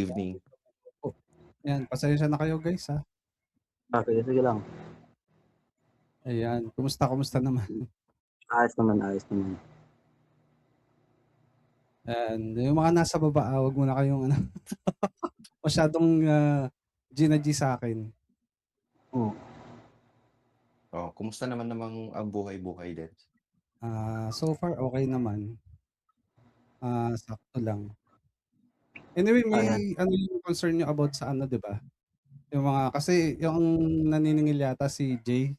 Evening. Po. Ayan, pasensya na kayo guys, ha. Sige, sige lang. Ayan, kumusta naman? Ayos naman, ayos naman. Ayan, yung mga nasa baba, wag muna kayong ano, masyadong, G na G sa'kin. Oo. Oh, kumusta namang ang buhay-buhay din? So far okey naman. Sakto lang. Anyway, may Ayan. ano yung concern niyo about sa ano, 'di ba? Yung mga kasi yung naniningil yata si Jay.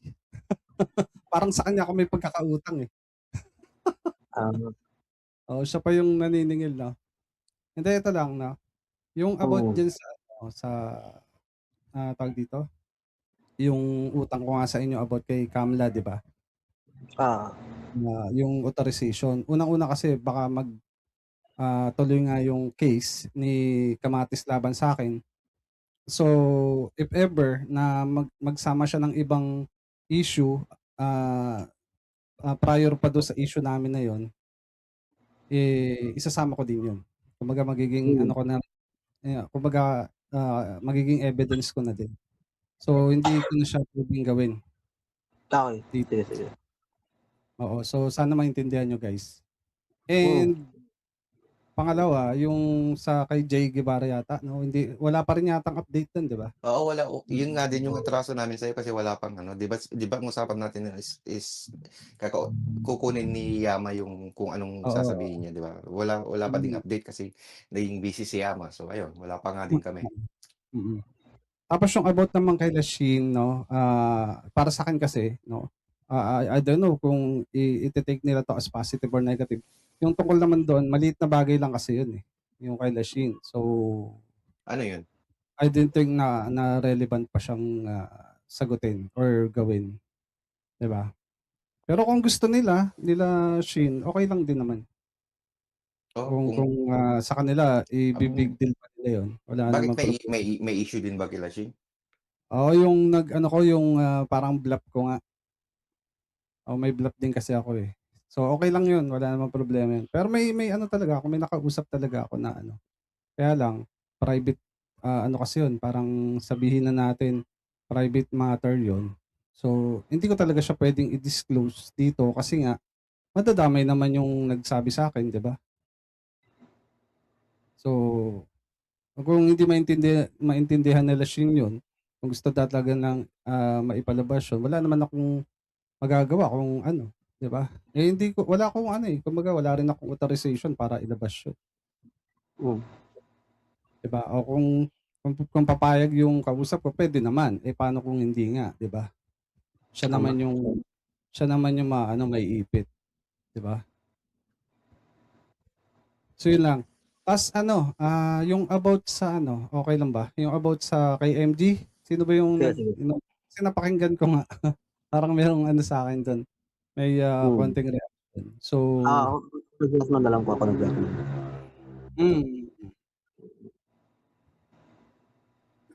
Parang sa kanya ako may pagkakautang, eh. Um, Oo, siya pa yung naniningil 'no? Hindi, ito lang 'no, yung about oo. diyan sa ano, sa, tawag dito, yung utang ko nga sa inyo about kay Kamla, 'di ba? Ah, Yung authorization. Unang-una kasi baka tuloy nga yung case ni Kamatis laban sa'kin. So, if ever na magsama siya ng ibang issue, ah, prior pa dun sa issue namin na yun, eh, isasama ko din yun. Kumbaga magiging ano hmm, ko na, kumbaga, magiging evidence ko na din. So, hindi ko na siya puwedeng gawin okey. dito. Sige, sige. Oo, so sana maintindihan niyo guys. Hmm, And pangalawa, yung sa kay Jay Guevara yata 'no, wala pa rin yatang update dun, 'di ba? Oo, wala yun nga din yung atraso namin sa'yo kasi wala pang ano, 'di ba ang usapan natin na is kukunin ni Yama yung kung anong Oo, sasabihin niya, 'di ba? Wala pa ding mm, update kasi naging busy si Yama, so ayun, wala pa nga din kami. mm, mm. Tapos yung about naman kay Lachine 'no, para sa'kin kasi 'no, I don't know kung ite-take nila 'to as positive or negative. Yung tungkol naman dun, maliit na bagay lang kasi yun, eh, yung kay Lachine. So, Ano yun? I didn't think na relevant pa siyang, sagutin or gawin, 'di ba? Pero kung gusto nila Shin, okey lang din naman. Oh, Kung sa kanila um, big deal pa nila yun, wala bakit namang may problema. may may issue din ba kila Shin? Oo, yung nag-ano ko yung, parang bluff ko nga. Oo, may bluff din kasi ako, eh. So, okey lang yun, wala namang problema yun. Pero may ano talaga ako, may nakausap talaga ako na ano, kaya lang private, ano kasi yun, parang sabihin na natin private matter yun. So, hindi ko talaga siya puwedeng i-disclose dito kasi nga madadamay naman yung nagsabi sa'kin, 'di ba? So, kung hindi maintindihan nila Shin yun, kung gusto talaga ng, maipalabas yun, wala naman akong magagawa kung ano, 'di ba? Eh, hindi ko wala akong ano, eh, kumbaga wala rin akong authorization para ilabas yun, hmm, 'di ba? O kung papayag yung kausap ko puwede naman, eh, paano kung hindi nga, 'di ba? Siya tama. naman yung siya naman yung ma-ano, maiipit, 'di ba? So, yun lang. Ta's ano, yung about sa ano, okey lang ba? Yung about sa kay MG, sino ba yung Sige, sige. kasi napakinggan ko nga, parang merong ano sa'kin dun, may, Hmm. konting reaksyon. So, Nagulat man na lang po ako ng gano'n. mm.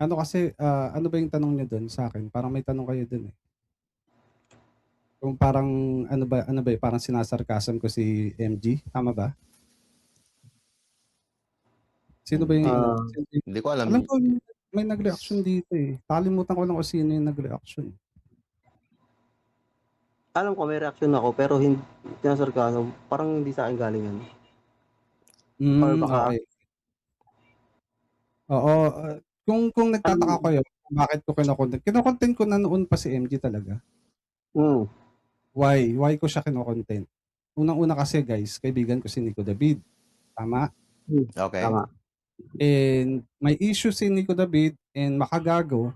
Ano kasi, ano ba yung tanong niyo dun sa'kin? Parang may tanong kayo dun, eh. Kung parang ano ba, parang sinasarkasam ko si MG, tama ba? Sino ba yung ano, Ah, sino yung Hindi ko alam. alam ko may nag-reaksyon dito, eh. Nakalimutan ko lang kung sino yung nag-reaksyon. alam ko may reaksyon ako pero sinasarkasmo, parang hindi sa'kin galing yun or baka Okey. Oo, kung nagtataka parang kayo kung bakit ko kino-content ko na noon pa si MG talaga. hmm, Why ko siya kino-content? Unang-una kasi guys, kaibigan ko si Nico David, tama? Okey. tama. And may issue si Nico David and Makagago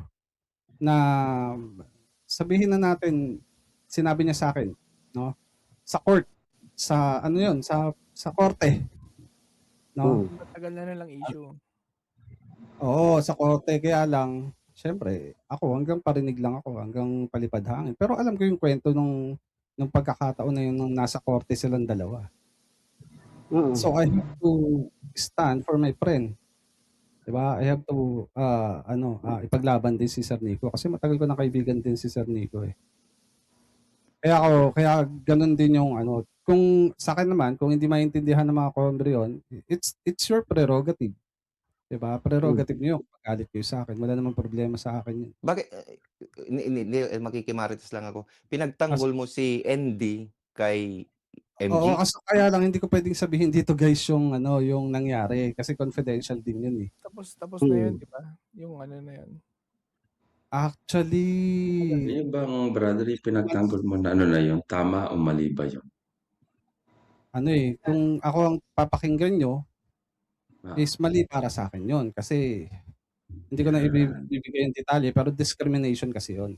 na sabihin na natin sinabi niya sa'kin 'no, sa court, sa ano 'yun, sa korte 'no. Hmm, Matagal na nilang issue. Oo, sa korte kaya lang siyempre ako hanggang parinig lang ako, hanggang palipad hangin. Pero alam ko yung kuwento nung pagkakataon na yun nung nasa korte silang dalawa. mm, So, I have to stand for my friend, 'di ba? I have to, ipaglaban din si Sir Nico kasi matagal ko ng kaibigan din si Sir Nico, eh. Kaya gano'n din yung ano, kung sa'kin naman kung hindi maintindihan ng mga kombre yun, it's your prerogative, 'Di ba? Prerogative niyo kung magalit kayo sa'kin, wala namang problema sa akin 'yun. Bakit hindi, makikimarites lang ako. Kas Pinagtanggol mo si ND kay Oo, MG? kaya lang hindi ko puwedeng sabihin dito guys yung ano, yung nangyari kasi confidential din 'yun, eh. Tapos na yun, Mm. 'di ba? Yung ano na yun. Actually, Yun bang brother, yung pinagtanggol mo na ano na yun, tama o mali ba yun? ano, eh, kung ako ang papakinggan niyo Ah, is mali para sa'kin 'yun kasi hindi ko na yan. ibibigay yung detalye pero discrimination kasi 'yun.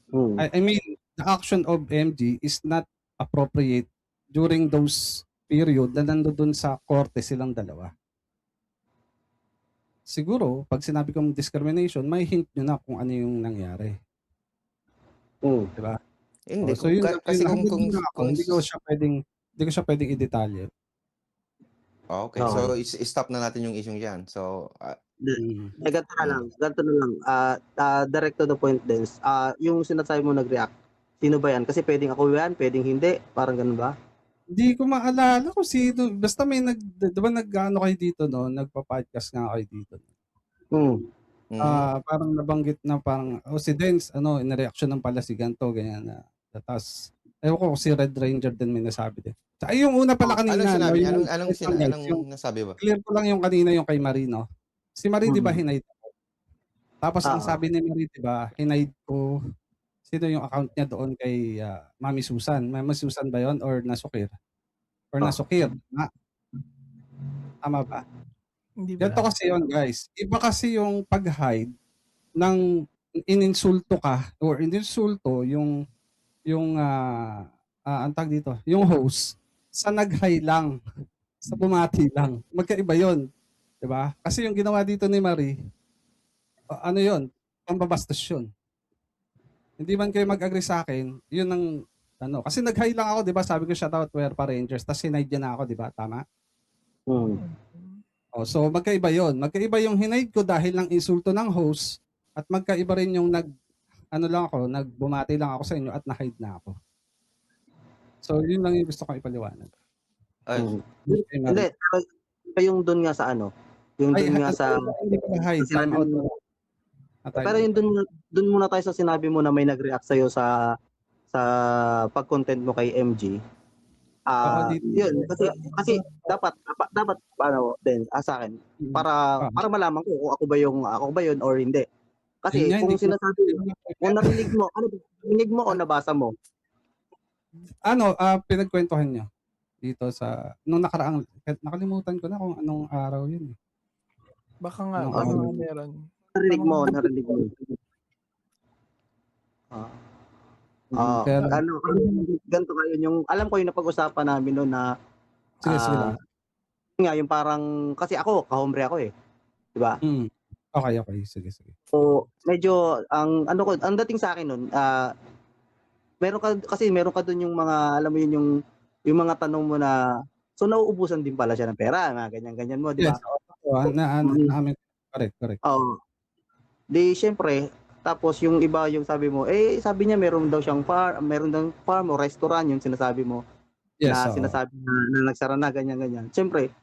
Mm. I mean, the action of MG is not appropriate during those period na nandoon sa korte silang dalawa. Siguro 'pag sinabi kong discrimination, may hint niyo na kung ano yung nangyari, Mm. 'di ba? Hindi, Oh, so yun lang, kasi yun hanggang dun lang ako, kung hindi ko siya puwedeng i-detalye. okey. Okey. So, stop na natin yung isyung 'yan. So, Mm. Ganito na lang, direct to the point din. Yung sinasabi mo nag-react, sino ba 'yan? Kasi puwedeng ako 'yan, puwedeng hindi, parang gano'n ba? Hindi ko maalala kung sino, basta may 'di ba nag-aano kayo dito 'no, nagpo-podcast nga kayo dito. Mm. Parang nabanggit na parang, si Dens ano, inireaksyonan pala si ganito, ganyan na. Ta's ewan ko kung si Red Ranger din may nasabi din. Tsaka yung una pala anong kanina 'no, sinabi niya? yung Anong wait lang guys, anong yung nasabi ba? clear ko lang yung kanina yung kay Marie 'no. Si Marie 'di ba Mm. hinide ako. Tapos ang Oo. sabi ni Marie 'di ba, hinide ko sino yung account niya doon kay, Mami Susan. Mami Susan ba yun or Nasukir? Or Oh. Nasukir, tama ba? Hindi ba? Ganito kasi yun guys, iba kasi yung pag-hide ng ininsulto ka or ininsulto yung, ang tawag dito, yung host sa nag-hi lang, sa bumati lang. Magkaiba yun, 'di ba? Kasi yung ginawa dito ni Marie, ano yun, pambabastos yun. Hindi man kayo mag-agree sa'kin, yun ang ano, kasi nag-hi lang ako 'di ba, sabi ko shoutout Puerpa Rangers ta's hinide niya na ako 'di ba, tama? Mm. Oh, so magkaiba yun. Magkaiba yung hinide ko dahil ng insulto ng host at magkaiba rin yung ano lang ako, nagbumati lang ako sa inyo at na-hide na ako. So yun lang yung gusto kong ipaliwanag. Ay, Mm. Kay Hindi, Marie. pero yung dun nga sa ano, yung Ay, dun nga sa hindi ko na-hide, sa time sinabi out. mo, Time pero out. yung dun muna tayo sa sinabi mo na may nag-react sa'yo sa pag-content mo kay MG. Oo, dito. Yun kasi dapat ano din, sa'kin para malaman ko kung ako ba yun or hindi. Kasi Yun nga, kung hindi ko sinasabi mo, kung narinig mo, ano ba, narinig mo o nabasa mo? ano, pinagkwentuhan niyo dito sa nung nakaraang, nakalimutan ko na kung anong araw yun, eh. Baka nga, Anong baka araw? nga meron. Narinig mo. Pero Ano, ganito kayo yung alam ko yung napag-usapan namin noon na sige lang. nga yung parang kasi ako kahombre ako, eh, 'di ba? Okay, sige. So, medyo ang dating sa akin noon, meron ka dun yung mga alam mo yun yung mga tanong mo na so nauubusan din pala siya ng pera, mga ganyan mo, 'di ba? Yes, oo, naamin correct. Oo. Di siyempre, tapos yung iba yung sabi mo, sabi niya meron daw farm o restaurant yung sinasabi mo. Yes, Na oo. sinasabi na nagsara na ganyan. Siyempre,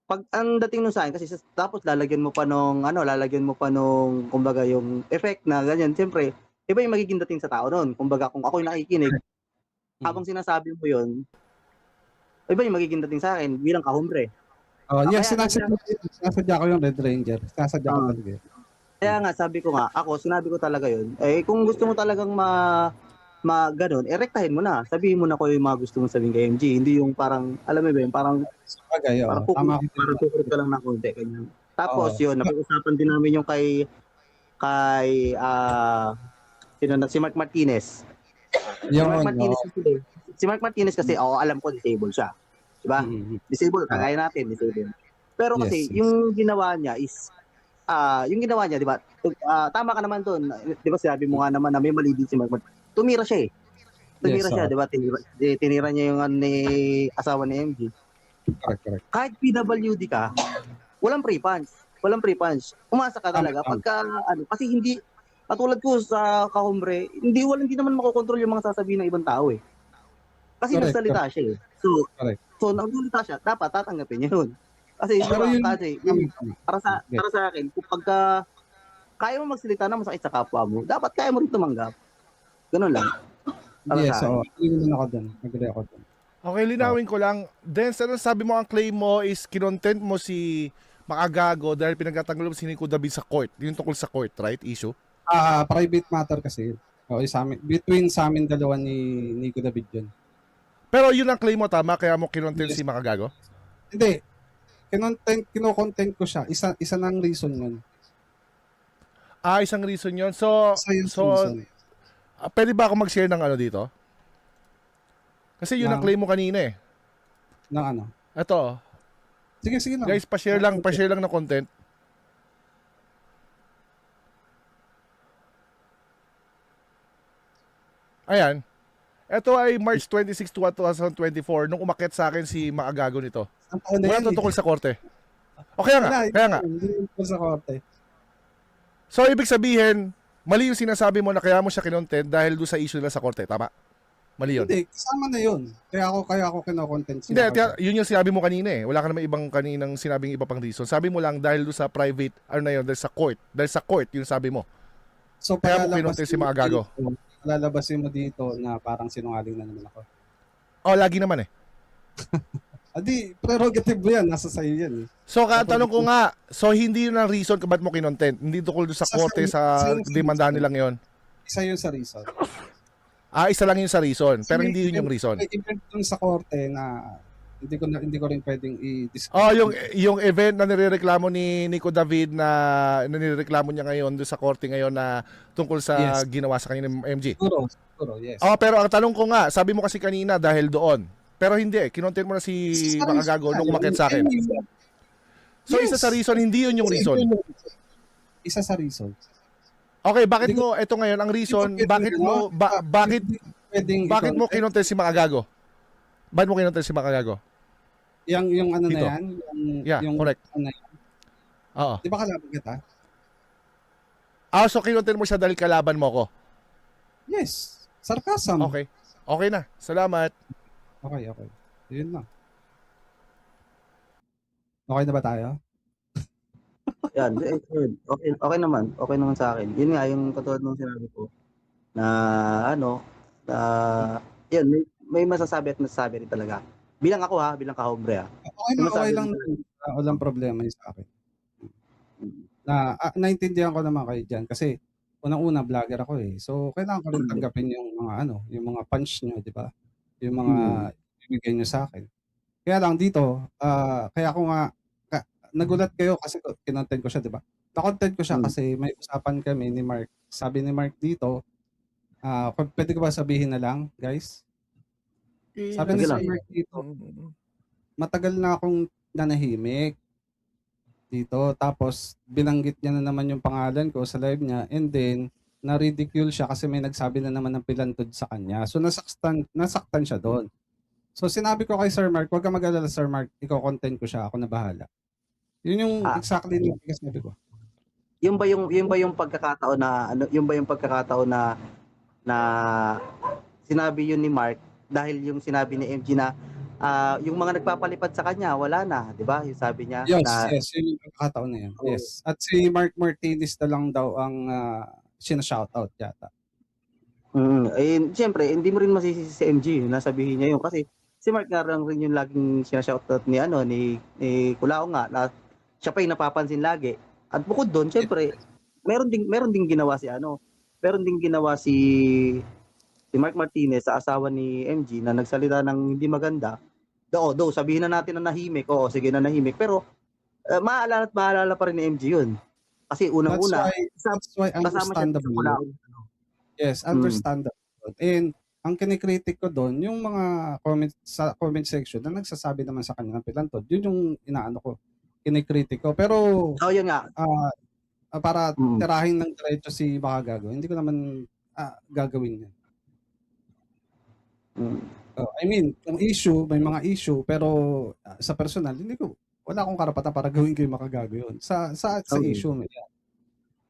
pag ang dating nun sa'kin kasi tapos lalagyan mo pa nung kumbaga yung effect na ganyan. Siyempre, iba yung magiging dating sa tao nun. Kumbaga kung ako'y nakikinig, habang sinasabi mo yun, iba yung magiging dating sa'kin bilang kahombre. Yes, sinasadya ko yung Red Ranger. Sinasadya ko talaga yun. Kaya nga sabi ko nga, sinabi ko talaga yun. Kung gusto mo talagang ganun, rektahin mo na. Sabihin mo na kung yung mga gusto mong sabihin kay MG. Hindi yung parang, alam mo ba yun, parang Sabagay, oo. Tama ka. parang kukurot ka lang ng konti. Ganyan. Tapos yun, napag-usapan din namin yung si Mark Martinez. Si Mark Martinez kasi, alam ko disable siya. Diba? Disable, kagaya natin, disable. Pero kasi, yung ginawa niya is, di ba? Tama ka naman doon. Di ba sabi mo nga naman na may mali din si Mark Martinez. Tumira siya, di ba? Tinira niya yung asawa ni MG. Correct. Kahit PWD ka, walang free punch. Umasa ka talaga pagka kasi hindi katulad ko sa kahombre, hindi naman makokontrol yung mga sasabihin ng ibang tao, eh. Kasi nagsalita siya, eh. So nagsalita siya, dapat tatanggapin niya 'yun. Kasi, di Pero ba, yun kasi, para sa akin, kung pagka kaya mo magsalita na masakit sa kapwa mo, dapat kaya mo rin tumanggap. Ganun lang. Para yes, sa akin. oo. Agree naman ako dun. Agree ako dun. Okay, linawin ko lang. Then, ano sabi mo, ang claim mo is kinontent mo si Makagago dahil pinagtatanggol mo si Nico David sa court. Yung tungkol sa court, right? Issue? Private matter kasi. Oo, between sa amin dalawa ni Nico David yun. Pero yun ang claim mo, tama? Kaya mo kinontent si Makagago? Hindi. Kino-content ko siya. Isa ng reason yun. Isang reason yun. So, Isa yung so reason. pwede ba ako mag-share ng ano dito? Kasi yun ang claim mo kanina eh. Ng ano? Ito, Sige lang. guys, pa-share lang ng content. Ayan. Ito ay March 26, 2024 nung umakyat sa akin si Makagago nito. Ang taon na Wala yan, eh. tungkol sa korte. O kaya nga, kaya nga. Hindi tungkol sa korte. So, ibig sabihin, mali yung sinasabi mo na kaya mo siya kinontent dahil doon sa issue nila sa korte. Tama? Mali yun. Hindi, kasama na yun. Kaya ako kino-content siya. Hindi, yun yung sinabi mo kanina eh. Wala ka naman ibang kaninang sinabing iba pang reason. Sabi mo lang dahil doon sa private, ano na yun, dahil sa court. Dahil sa court, yung sabi mo. So, Kaya mo kinontent si Makagago. Lalabasin mo dito na parang sinungaling na naman ako. Oh, lagi naman eh. Adi, prerogative mo yan. Nasa sa'yo yan eh. So, katanong ko nga, so hindi yun ang reason kung ba't mo kinontent? Hindi tukol doon sa korte, sa demandahan nilang yon. Isa yun sa reason. Isa lang yun sa reason, pero hindi yun yung reason. May event dun sa korte na hindi ko rin pwedeng i-discuss. Oh, yung event na nirereklamo ni Nico David na nirereklamo niya ngayon doon sa korte ngayon na tungkol sa ginawa sa kanya ng MG. Siguro, yes. Oh, pero ang tanong ko nga, sabi mo kasi kanina dahil doon. Pero hindi eh, kinontent mo na si Makagago nung umakyat sa akin. So isa sa reason, hindi yun yung reason. Isa sa reason. Okay, bakit mo ito ngayon ang reason, bakit mo bakit mo kinontent si Makagago? Bakit mo kinontent si Makagago? Yung ano Dito. na yan? Yung correct. Ano yan? Oo. Di ba kalaban kita? So kinontent mo siya dahil kalaban mo ko. Yes. Sarcasm. Okay. Okay na. Salamat. Okay. Yun lang. Okay na ba tayo? Yan, okay naman. Okay naman sa akin. Yun nga, yung katulad ng sinabi ko, na yun, may masasabi at masasabi rin talaga. Bilang ako bilang kahombre Okay lang. Walang problema yun sa akin. Naintindihan ko naman kayo dyan kasi unang-una vlogger ako eh. So kailangan ko rin tanggapin yung mga yung mga punch nyo, di ba? Yung mga ibigay nyo sa akin. Kaya lang dito, kaya ako nga nagulat kayo kasi kinontent ko siya, di ba? Na-content ko siya kasi may usapan kami ni Mark. Sabi ni Mark dito, pwede ko ba sabihin na lang, guys? Sabi ni Sir Mark dito, matagal na akong nanahimik dito. Tapos, binanggit niya na naman yung pangalan ko sa live niya. And then, na-ridicule siya kasi may nagsabi na naman ng pilantod sa kanya. So, nasaktan siya doon. So, sinabi ko kay Sir Mark, huwag ka mag-alala, Sir Mark. Ikaw content ko siya. Ako na bahala. Yun yung exactly yung sinabi ko. Yung ba yung pagkakataon na sinabi yun ni Mark dahil yung sinabi ni MG na yung mga nagpapalipad sa kanya wala na, 'di ba? Yung sabi niya Yes, yun yung pagkakataon na yan. Yes. At si Mark Martinez na lang daw ang sina-shoutout yata. Siyempre, hindi mo rin masisisi si MG na sabihin niya yun kasi si Mark nga rin yung laging sina-shoutout ni Kulao nga na siya pa yung napapansin lagi. At bukod doon, siyempre, meron ding ginawa si Mark Martinez sa asawa ni MG na nagsalita ng hindi maganda. Though sabihin na natin na nahimik, oo, sige na nahimik, pero maalala pa rin ni MG yun. Kasi unang-una, that's why understandable. Yes, understandable. And ang kinikritik ko doon, yung mga comment section na nagsasabi naman sa kanya ng pilantod, yun yung inaano ko, kinikritik ko. Pero yun nga. Para tirahin ng diretso si Makagago, hindi ko naman gagawin yan. I mean, kung may mga issue, pero sa personal, wala akong karapatan para gawin ko yung Makagago yun. Sa issue,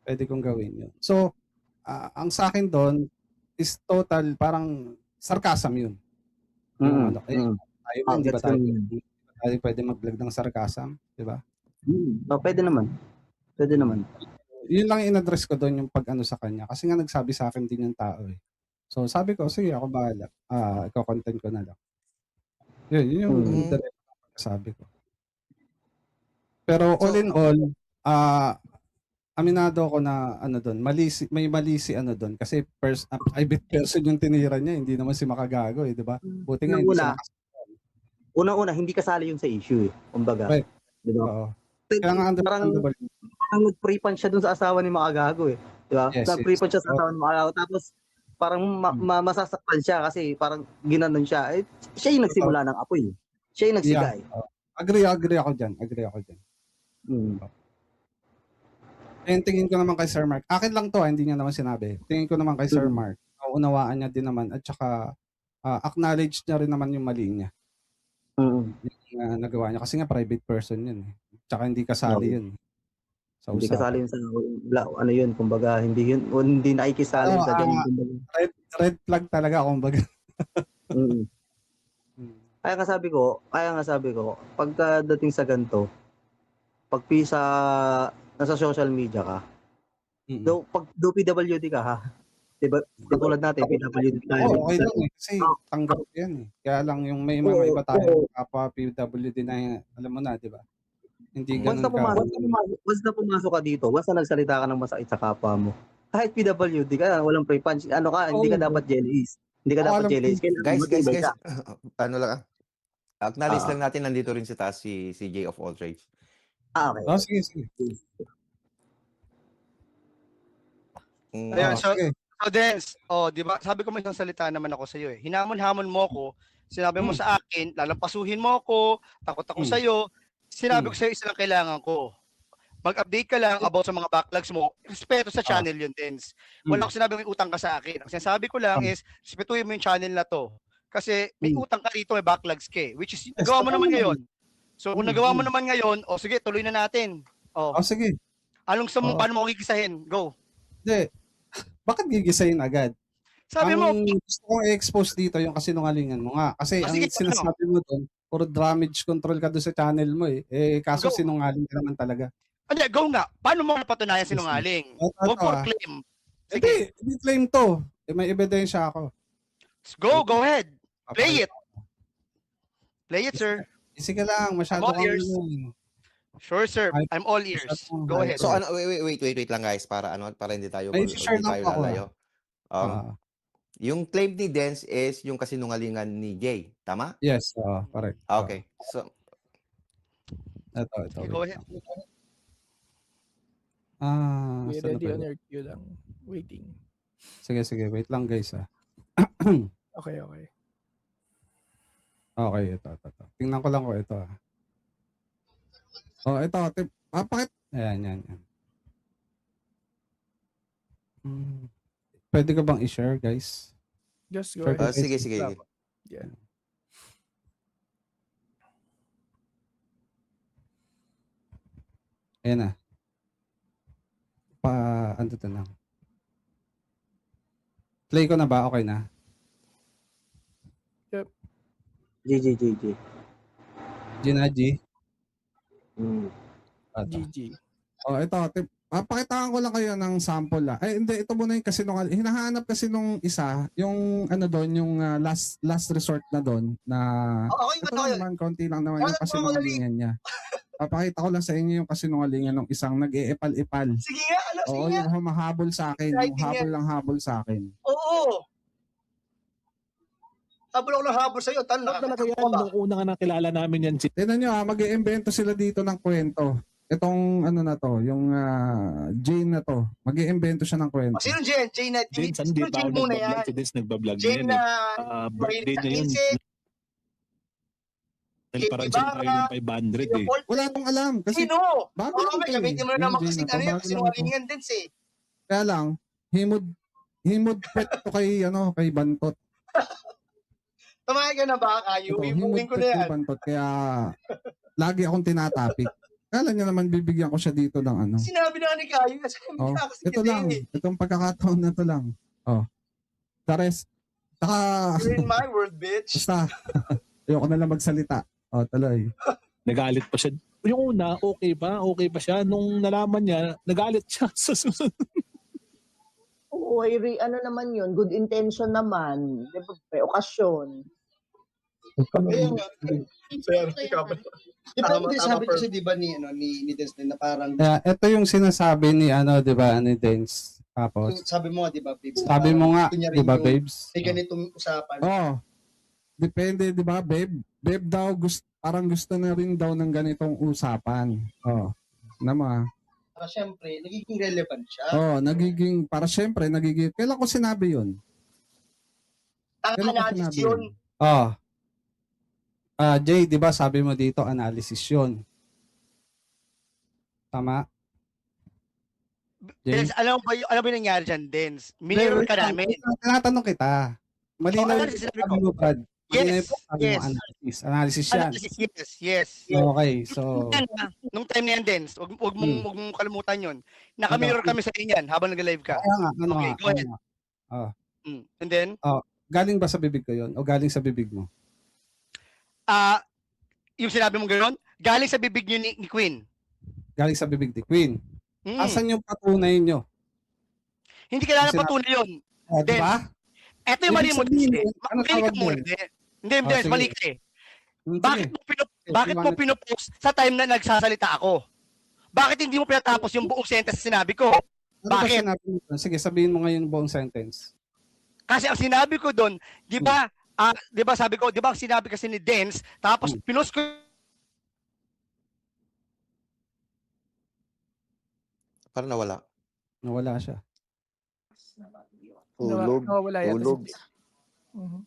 pwede kong gawin yun. So, ang sa akin doon is total, parang sarcasm yun. Tayo Ay, pwede mag-vlog ng sarcasm, di ba? Oh, pwede naman. Pwede naman. Yun lang in-address ko doon yung pag-ano sa kanya. Kasi nga nagsabi sa akin din yung tao eh. So sabi ko, sige ako bahala. Ikaw content ko na lang. Yun yung direct na sabi ko. Pero all in all, aminado ako na ano doon, may mali si ano doon kasi private person yung tinira niya, hindi naman si Makagago eh, di ba? Buti nga hindi siya Unang-una, hindi kasali yun sa issue eh. Kumbaga. Right. Di ba? Oo. Kaya nga understandable. Parang nag-pre-punch siya dun sa asawa ni Makagago eh. Di ba? Yes, Nag-pre-punch siya sa asawa ni Makagago. Tapos parang masasaktan siya kasi parang ginanon siya. Eh, siya yung nagsimula ng apoy. Siya yung nagsiga eh. Agree ako dyan. And tingin ko naman kay Sir Mark. Akin lang to, hindi niya naman sinabi. Tingin ko naman kay Sir Mark. Unawaan niya din naman at saka acknowledge niya rin naman yung mali niya. Yung nagawa niya. Kasi nga private person yun. Tsaka hindi kasali yun. Hindi kasali yun sa ano yun. Kumbaga, hindi nakikisali sa ganyan. Red flag talaga, kumbaga. Kaya nga sabi ko, pagkadating sa ganito, pag nasa social media ka, pag PWD ka ha, diba, katulad natin, PWD tayo. Okay lang eh, kasi tanggap yan eh. Kaya lang yung may mga iba tayo, kapwa PWD na alam mo na, di ba? Hindi ganun Once na pumasok ka dito, once na nagsalita ka ng masakit sa kapwa mo, kahit PWD ka, walang pre-punch, hindi ka dapat jealous. Hindi ka dapat jealous. Guys, ano lang acknowledge lang natin, nandito rin sa taas si J of All Trades. Okay. Sige. Ayan, so Dens, di ba? Sabi ko may isang salita naman ako sa iyo eh. Hinamon-hamon mo ko, sinabi mo sa akin, lalampasuhin mo ako, takot ako sa iyo. Sinabi ko sa iyo, isa lang kailangan ko. Mag-update ka lang about sa mga backlogs mo. Respeto sa channel yun, Dens. Wala akong sinabi may utang ka sa akin. Ang sinasabi ko lang is, respetuhin mo yung channel na to. Kasi may utang ka rito, may backlogs ka eh. Which is, nagawa mo naman ngayon. So kung nagawa mo naman ngayon, sige, tuloy na natin. Sige. Paano mo gigisahin? Go. Hindi. Bakit gigisahin agad? Sabi mo, gusto kong i-expose dito yung kasinungalingan mo nga. Kasi ang sinasabi mo doon, puro damage control ka doon sa channel mo eh. Kaso sinungaling ka naman talaga. Hindi, go nga. Paano mo napatunayan sinungaling? Huwag for claim. Sige. Hindi claim to. May ebidensya ako. Go ahead. Play it. Play it, sir. Sige lang, masyado kang Sure, sir. I'm all ears. Go ahead. So wait lang guys para hindi tayo lalayo. Yung claim ni Dens is yung kasinungalingan ni Jay, tama? Yes, correct. Okay. So ito. Go ahead. We're ready on your queue lang. Waiting. Sige, wait lang guys Okay. Okay, ito. Tingnan ko lang ito ito. Bakit? Ayan. Pwede ka bang i-share, guys? Just go ahead. Sige. Yeah. Ayan na. Ano to lang? Play ko na ba? Okay na? GG. Ginaji? GG. Ito. Papakitaan ko lang kayo ng sample . Hindi, ito muna yung kasinungaling. Hinahanap kasi nung isa, yung ano doon, yung last resort na doon na ito naman, konti lang naman yung kasinungalingan niya. Papakita ko lang sa inyo yung kasinungalingan ng isang nag-eepal-epal. Sige nga, yung humahabol sa akin. Yung habol sa akin. Oo. Habol ako ng habol sa'yo. Talaga yan, nung una nga nakilala namin yan. Tignan nyo mag-iimbento sila dito ng kwento. Itong ano na to, yung Jane na to, mag-iimbento siya ng kwento. Sino Jane? Jane, saan di pa ako nagbablog? Si Des nagbablog na yan. Birthday na yun. Nagparansin tayo ng 500 eh. Wala akong alam. Kasi sino? Bago gamitin mo na naman kasi sinungalingan din eh. Kaya lang, himod pet to kay Bantot. Tamahin ka na ba, Kayo? Ibuhin ko na yan. Bantot, kaya lagi akong tinatapik. Kala niya naman bibigyan ko siya dito ng ano. Sinabi na ni Kayo. Ito lang. Itong pagkakataon na to lang. The rest. You're in my world, bitch. Basta. Ayoko na lang magsalita. Oh, tuloy. Nagalit pa siya. Yung una, okay pa siya. Nung nalaman niya, nagalit siya sa susunod. Oo, ano naman yun, good intention naman. Di ba? May okasyon. Kaya nga. Di ba hindi sabi kasi di ba ni Destin na parang Ito yung sinasabi ni di ba, ni Dance. Tapos sabi mo nga di ba, babes? sabi mo nga, kunyari di ba, yung babes? May ganitong usapan. Oh. Depende, di ba, babe? Babe daw parang gusto na rin daw ng ganitong usapan. Oh. Nama. Para syempre, nagiging relevant siya. Oh, syempre, kailan ko sinabi yun? Kailan ko Analysis sinabi yun. Oh. Jay, di ba sabi mo dito, analysis yun. Tama? Jay? Dens, alam mo yung nangyari dyan, Dens? Minirror ka namin. Tinatanong kita. Malinaw yung analysis sabi mo, Brad. Yes, Yes. Analysis yan. Analysis, yes. Okay, so Nung time na yan, Dens, huwag mong kalimutan yun. Nakamirror kami sa inyo yan habang nag-live ka. kaya nga, Okay, go ahead. And then? Galing ba sa bibig ko yun? O galing sa bibig mo? Yung sinabi mo gano'n, galing sa bibig nyo ni Queen. Galing sa bibig ni Queen. Asan yung patunay nyo? Hindi kailangan patunay yun. Di ba? Eto yung mali mo. Ano Mali ka muna. Hindi, Dens, mali ka eh. Bakit mo pinupost sa time na nagsasalita ako? Bakit hindi mo pinatapos yung buong sentence na sinabi ko? Bakit? Sige, sabihin mo ngayon buong sentence. Kasi ang sinabi ko doon, di ba, sabi ko, di ba sinabi kasi ni Dens, tapos pinost ko. Parang nawala. Nawala siya. Nawawala yata Hulog. si Jay. Mhm.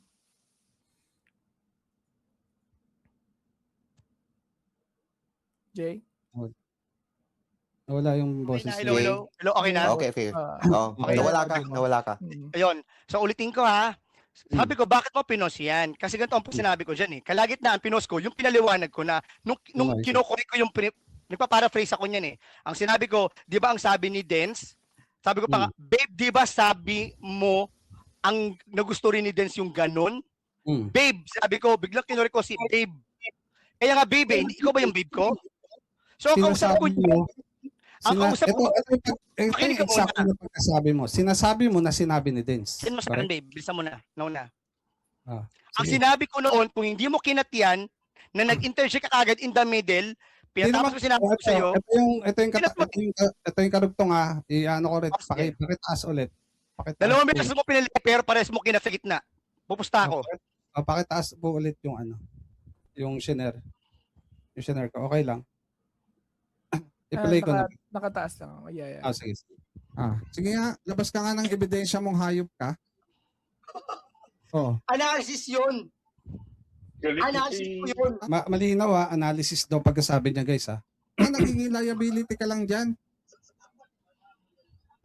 Jay? Nawala yung boses. Hello, okay na? Okay. Okay. Nawala ka. Ayun. So ulitin ko ha. Sabi ko, bakit mo pinost yan? Kasi ganito ang sinabi ko dyan eh. Kalagitnaan pinost ko, yung pinaliwanag ko na, nung kinukurik ko yung, nagpa-paraphrase ako niyan eh. Ang sinabi ko, di ba ang sabi ni Dens, sabi ko pa nga, babe, di ba sabi mo, ang nagusto rin ni Dens yung ganun? Babe, sabi ko, biglang kinurik ko si babe. Kaya nga babe eh, ikaw ba yung babe ko? So ang kausap ko niya, ito yung exact na pagkasabi mo. Sinasabi mo na sinabi ni Dens. Sino sa akin, babe? Bilisan mo na. Nauna. Ang Sige. sinabi ko noon, kung hindi mo kinatiyan, na nag-interject ka agad in the middle, pinatapos ko sinabi ko sa'yo, Ito yung karugtong ha. I-ano ko rin. Pakitaas ulit. dalawang beses mo pinili, pero pares mo kinasa gitna. Pupusta ako. Pakitaas po ulit yung yung share. Yung share ko. Okay lang. I-play ko na. Nakataas lang ako. Yeah. Sige. Sige nga, labas ka nga ng ebidensya mong hayop ka. Analysis yun. Analysis ko yun. Malinaw analysis daw pagkasabi niya guys nagiging liability ka lang dyan.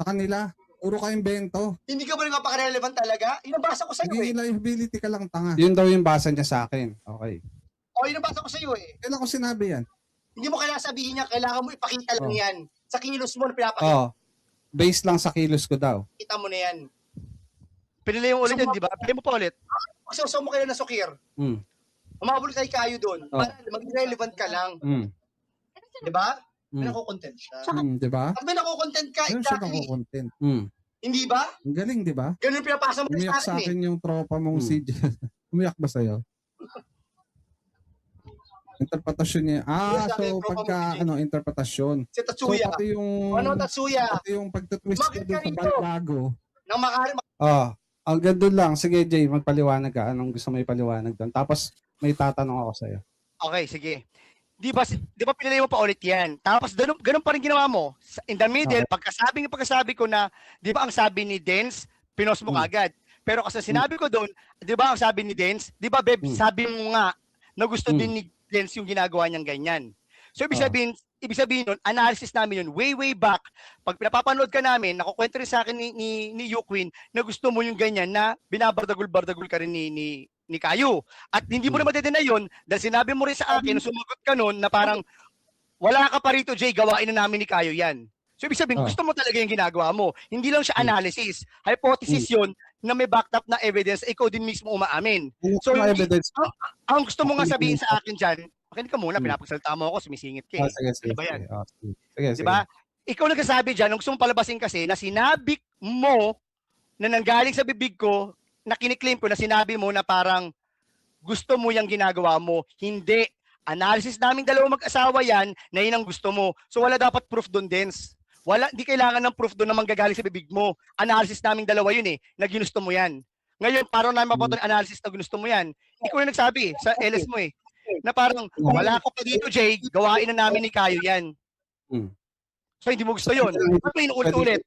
Sa kanila, puro ka invento. Hindi ka ba napaka-relevant talaga? Inabasa ko sa'yo Nagiging liability ka lang, tanga. Yun daw yung basa niya sa akin. Okay. Inabasa ko sa'yo eh. Kailan ko sinabi yan? Hindi mo kailangan sabihin niya, kailangan mo ipakita lang yan. Sa kilos mo na pinapakita Based lang sa kilos ko daw. mo na yan. Pinili mo ulit yan, di ba? Pinili mo pa ulit. Kasi usaw mo kayo na sukir. Umabol kay kayo doon. Para mag-relevant ka lang. Di ba? May nakukontent siya. Di ba? At may nakukontent ka, Ayun siya exactly. nakukontent. Hindi ba? Ang galing, di ba? Ganun pinapasa mo Umiyak sa sa akin akin yung tropa mong si Jen. Umiyak ba sa'yo? Interpretasyon niya. So pagka interpretasyon. Si Tatsuya. So pati yung Tatsuya? Pati yung pagtutwist ko Bakit doon ka sa rito? Balbago. Nang makari Ang ganda lang. Sige, Jay, magpaliwanag ka. Anong gusto mo ipaliwanag doon? Tapos may tatanong ako sa'yo. Okay, sige. Di ba pinili mo pa ulit yan? Tapos ganun pa rin ginawa mo. In the middle, pagkasabi ko na, di ba ang sabi ni Dens, pinost mo kaagad. Pero kasi sinabi ko doon, di ba ang sabi ni Dens, di ba babe, sabi mo nga na gusto din ni Dens yung ginagawa niyang ganyan. So ibig sabihin nun, analysis namin yun way back. Pag pinapapanood ka namin, nakukwento rin sa akin ni Queen na gusto mo yung ganyan na binabardagul-bardagul ka rin ni Kayo. At hindi mo na madedeny yun dahil sinabi mo rin sa akin, sumagot ka nun na parang wala ka pa rito, Jay, gawain na namin ni Kayo yan. So ibig sabihin, gusto mo talaga yung ginagawa mo. Hindi lang siya analysis. Hypothesis yun na may backed up na evidence, ikaw din mismo umaamin. So, Ano hindi, evidence mo? ang gusto mo nga sabihin sa akin dyan, makinig ka muna, Hmm. pinapagsalita mo ako, sumisingit ka eh. Sige, sige, Ano ba yan? sige. Sige, Di ba? Ikaw nagsasabi dyan, nung gusto mong palabasin kasi na sinabi mo na nanggaling sa bibig ko, na kiniklaim ko na sinabi mo na parang gusto mo yung ginagawa mo. Hindi. Analysis naming dalawang mag-asawa yan na yun ang gusto mo. So wala dapat proof doon, Dens. Hindi kailangan ng proof doon na manggagaling sa bibig mo. Analysis naming dalawa yun eh, na ginusto mo yan. Ngayon, parang namin mapato ng analysis na gusto mo yan. Ikaw yung nagsabi sa LS mo eh, na parang wala ko pa dito, Jay, gawain na namin ni Kayo yan. Hmm. So hindi mo gusto yun. Ba't mo inuulit-ulit?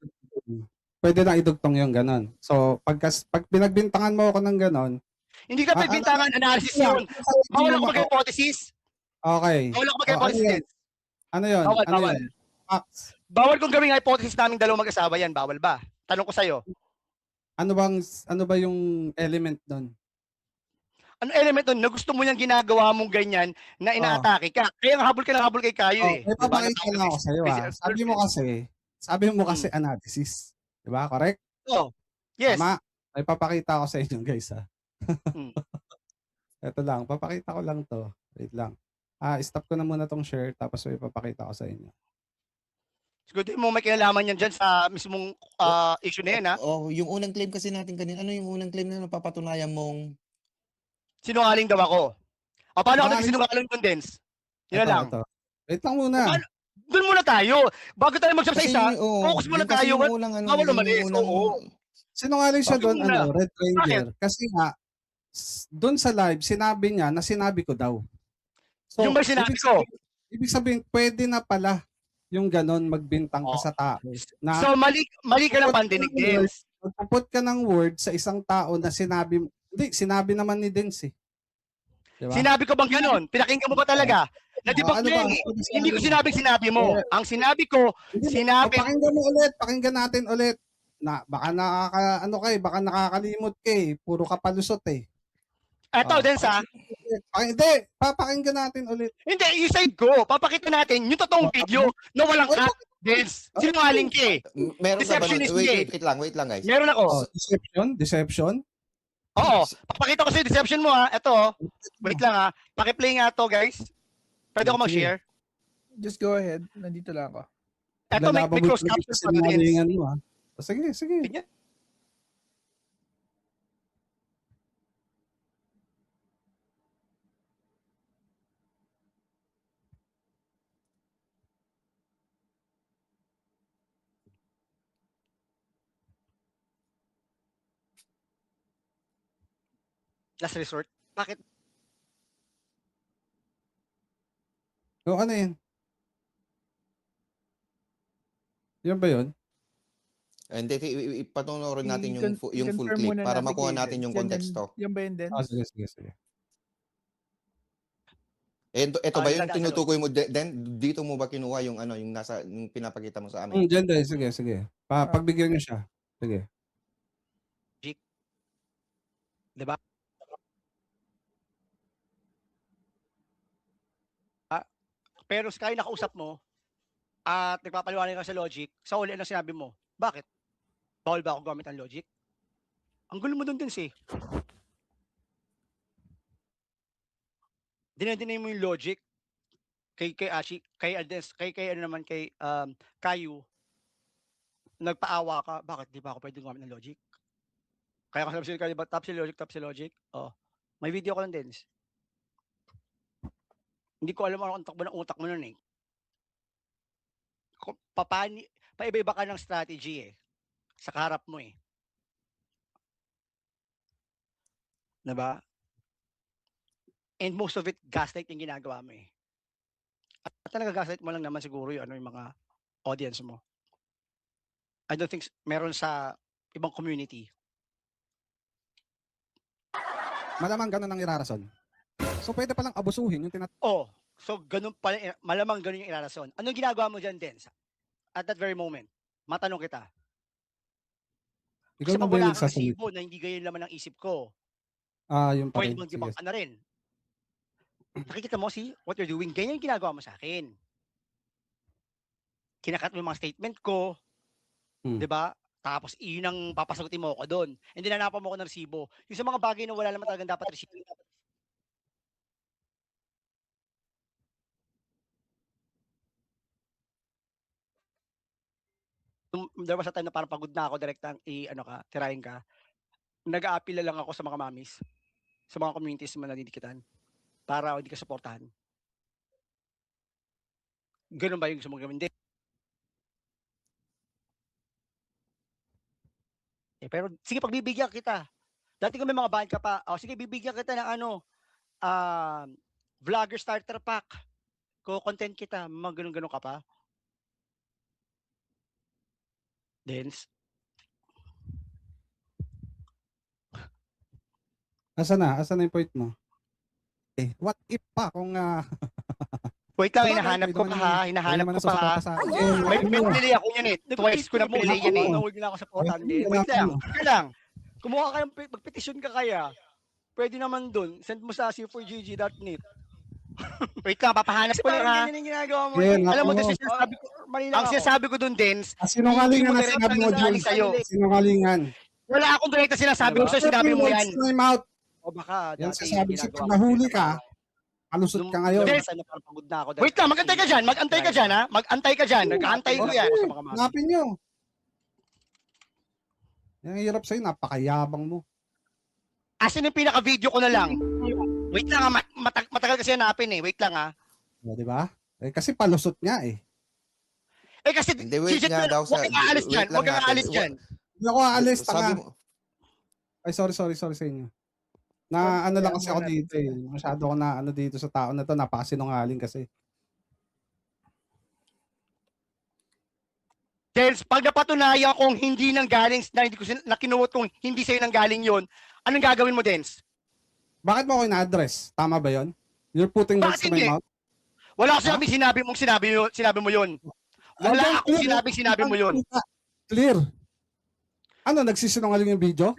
Pwede na idugtong yung ganon. So, pag pinagbintangan mo ako ng ganon, Hindi ka pagbintangan, analysis yun. Bawal ako mag-hypothesis. okay. Bawal ako mag-hypothesis. Ano yun? Bawal, Ano bawal. yun? Facts. Bawal kong gawing hypothesis naming dalawang mag-asawa yan. Bawal ba? Tanong ko sa'yo. Ano ba yung element doon? Ano element doon na gusto mo yung ginagawa mong ganyan na inaatake ka? Kaya nga habol ka ng habol kay Kayo eh. May papakita lang ako sa'yo ah. Sabi mo kasi analysis. Diba? Correct? Oh, yes. Tama. May papakita ako sa inyo guys ha. Hmm. Ito lang. Papakita ko lang to. Wait lang. Stop ko na muna tong share tapos may papakita ko sa inyo. Siguro mo may kinalaman yan dyan sa mismong issue na yan ha. Yung unang claim kasi natin kanina, ano yung unang claim na napapatunayan mong Sinungaling daw ako. Paano ako nagsinungaling doon, Dens? Yun na lang. Ito. Wait lang muna. Doon muna tayo. Bago tayo magsabi sa isa, focus muna tayo. Bawal umalis. Oo. Sinungaling siya Okay doon, muna. Red Ranger. Kasi nga, doon sa live, sinabi niya na sinabi ko daw. So, Yung ba sinabi ko? Ibig sabihin, pwede na pala yung ganon magbintang ka sa tao. Na, So, mali ka ng pandinig, Dens. magpuput ka ng word sa isang tao na sinabi, hindi, sinabi naman ni Dens eh. Diba? Sinabi ko bang ganon? Pinakinggan mo ba talaga? Na-debunk Ano niya ba? eh. Hindi ko sinabing sinabi mo. Ang sinabi ko, sinabi... Pakinggan natin ulit. Na, baka baka nakakalimot ka eh. Puro ka palusot eh. Eto, Dens ha? Hindi, papakinggan natin ulit. Hindi, yung side ko. Papakita natin yung totoong video na walang cut. Dens, sinungaling ka eh. meron ka ba? Deceptionist eh. Wait lang guys. Meron ako. Deception? Oo. Papakita ko sa'yo deception mo ha. Ito, wait lang ha. Pakiplay nga to guys. Pwede ako mag-share. Just go ahead. Nandito lang ako. Ito, may close caption pa to, Dens. Sige. Tingnan. Last resort. Bakit? O ano yun? Yan ba yun? Hindi, ipatunorin natin yung full I-confirm clip muna para natin makuha kay natin Dens. yung konteksto. Yan ba yun, Dens? Sige. Ito ba yung nasa tinutukoy mo? Dito mo ba kinuha yung yung yung pinapakita mo sa amin? Diyan dahil. Sige. Pagbigyan niyo siya. Sige. Diba? Pero kaya nakausap mo at nagpapaliwanag ka sa logic, sa uli ang sinabi mo, bakit? Bawal ba ako gamit ang logic? Ang gulo mo doon din si. Dinadinay mo yung logic kay Ashi, kay Aldes, kay ano naman kay Kayu. Nagpaawa ka, bakit di ba ako pwedeng gamit ng logic? Kaya kasi sabi sila, top si logic. Oh. May video ko lang din. Hindi ko alam ano ang takbo ng utak mo nun eh. Paiba-iba ka ng strategy eh. Sa kaharap mo eh. Diba? And most of it, gaslight yung ginagawa mo eh. At talaga gaslight mo lang naman siguro yung mga audience mo. I don't think meron sa ibang community. Malamang ganun ang irarason. So pwede palang abusuhin yung So ganun pala, malamang ganun yung irarason. Anong ginagawa mo dyan, Dens? At that very moment, matanong kita. Ikaw Kasi na pag ba yung wala kang nagsasalita? resibo na hindi ganyan laman ng isip ko, Yung pa pwede rin. mong Sige. debunk ka na rin. Nakikita mo, see what you're doing, ganyan yung ginagawa mo sa akin. Kinakat mo yung mga statement ko, di ba? Tapos iyon ang papasagutin mo ako doon. Hindi nanapan mo ako ng resibo. Yung sa mga bagay na wala naman talagang dapat resibo. There was a time na parang pagod na ako, direktang tirahin ka. Nag-a-appeal lang ako sa mga mamis, sa mga communities na nadidikitan, para hindi ka suportahan. Ganun ba yung gusto mong gawin? Hindi. Pero sige, pagbibigyan kita. Dati kung may mga bahan ka pa, sige, bibigyan kita ng vlogger starter pack. Ko-content kita, mga ganun-ganun ka pa. Dens. Asa na yung point mo? What if pa kung Wait lang, hinahanap ko pa ha. Hinahanap ko pa ha. May pinili ako yan eh. Twice ko na pinili yan eh. Huwag na ako sa potan din. Wait lang. Kumuha ka ng mag-petition ka kaya. Pwede naman dun. Send mo sa c4gg.net. Wait lang, papahanap ko lang ha. Ganyan yung ginagawa mo. Alam mo, ang sinasabi ko dun, Dens. Sinungalingan na sinabi mo, Jules. Sinungalingan. Wala akong direkta sinasabi ko sa'yo, sinabi mo yan. O baka, yan sasabi ko, pag nahuli ka, alusot ka ngayon. Wait lang, mag-antay ka dyan. Mag-antay ka dyan, ha? Mag-antay ka dyan. Nag-antay ko yan. Hanapin nyo. Yung hirap sa'yo, napakayabang mo. Asin yung pinaka-video ko na lang. Wait lang, ha? Matagal kasi hanapin eh. Wait lang, ha? O, diba? Kasi palusot nga eh. Kasi, Hindi, wait nga daw huwag kang aalis dyan. Huwag kang aalis dyan. Hindi ako aalis, Sabi tanga. mo, Ay, sorry sa inyo. Na ano lang kasi ako dito eh. Masyado ako na ano dito sa tao na to, napakasinungaling kasi. Dahil pag napatunayan kung hindi nang galing, na kinuwot kung hindi sa'yo nang galing yon, anong gagawin mo, Dens? Bakit mo ako ina-address? Tama ba yon? You're putting words to my mouth? Wala akong sinabi mo yon. Wala akong sinabi mo yon. Clear. Ano, nagsisinungaling yung video?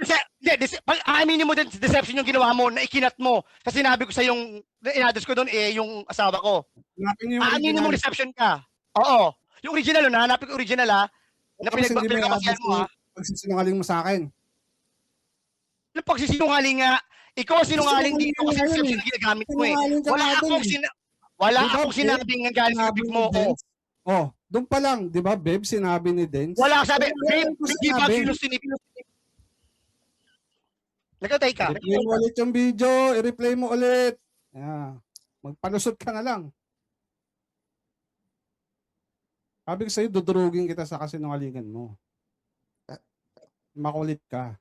Aminin mo din, deception yung ginawa mo, na ikinat mo. Kasi sinabi ko sa yung, in-address ko doon, yung asawa ko. Aminin mo, deception ka. Oo. Yung original, nahanapin ko original, ha? Na pinagpapasyan mo, ha? Pagsisinungaling mo sa akin. Yung pagsisinungaling nga, ikaw ang sinungaling dito kasi deception na ginagamit mo, eh. Wala akong sinabing ang galing sa bibig mo, Oh, doon pa lang, di ba, Beb, sinabi ni Dens? Wala sabi, Beb, hindi ba sinipin? Nagkatay ka. I-replay mo ulit yung video, i-replay mo ulit. Magpalusot ka na lang. Sabi ko sa'yo, dudurugin kita sa kasinungalingan mo. Makulit ka.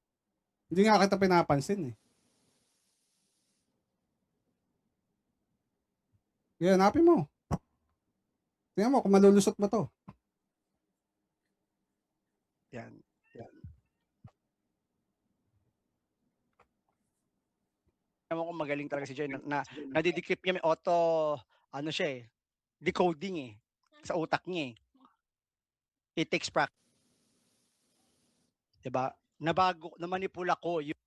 Hindi nga kita pinapansin eh. Kaya hanapin mo. Tingnan mo kung malulusot mo to. Yan. Alam mo kung magaling talaga si Joy na nadidecrypt niya, may auto, decoding eh. Sa utak niya eh. It takes practice. Diba? Namanipula ko yung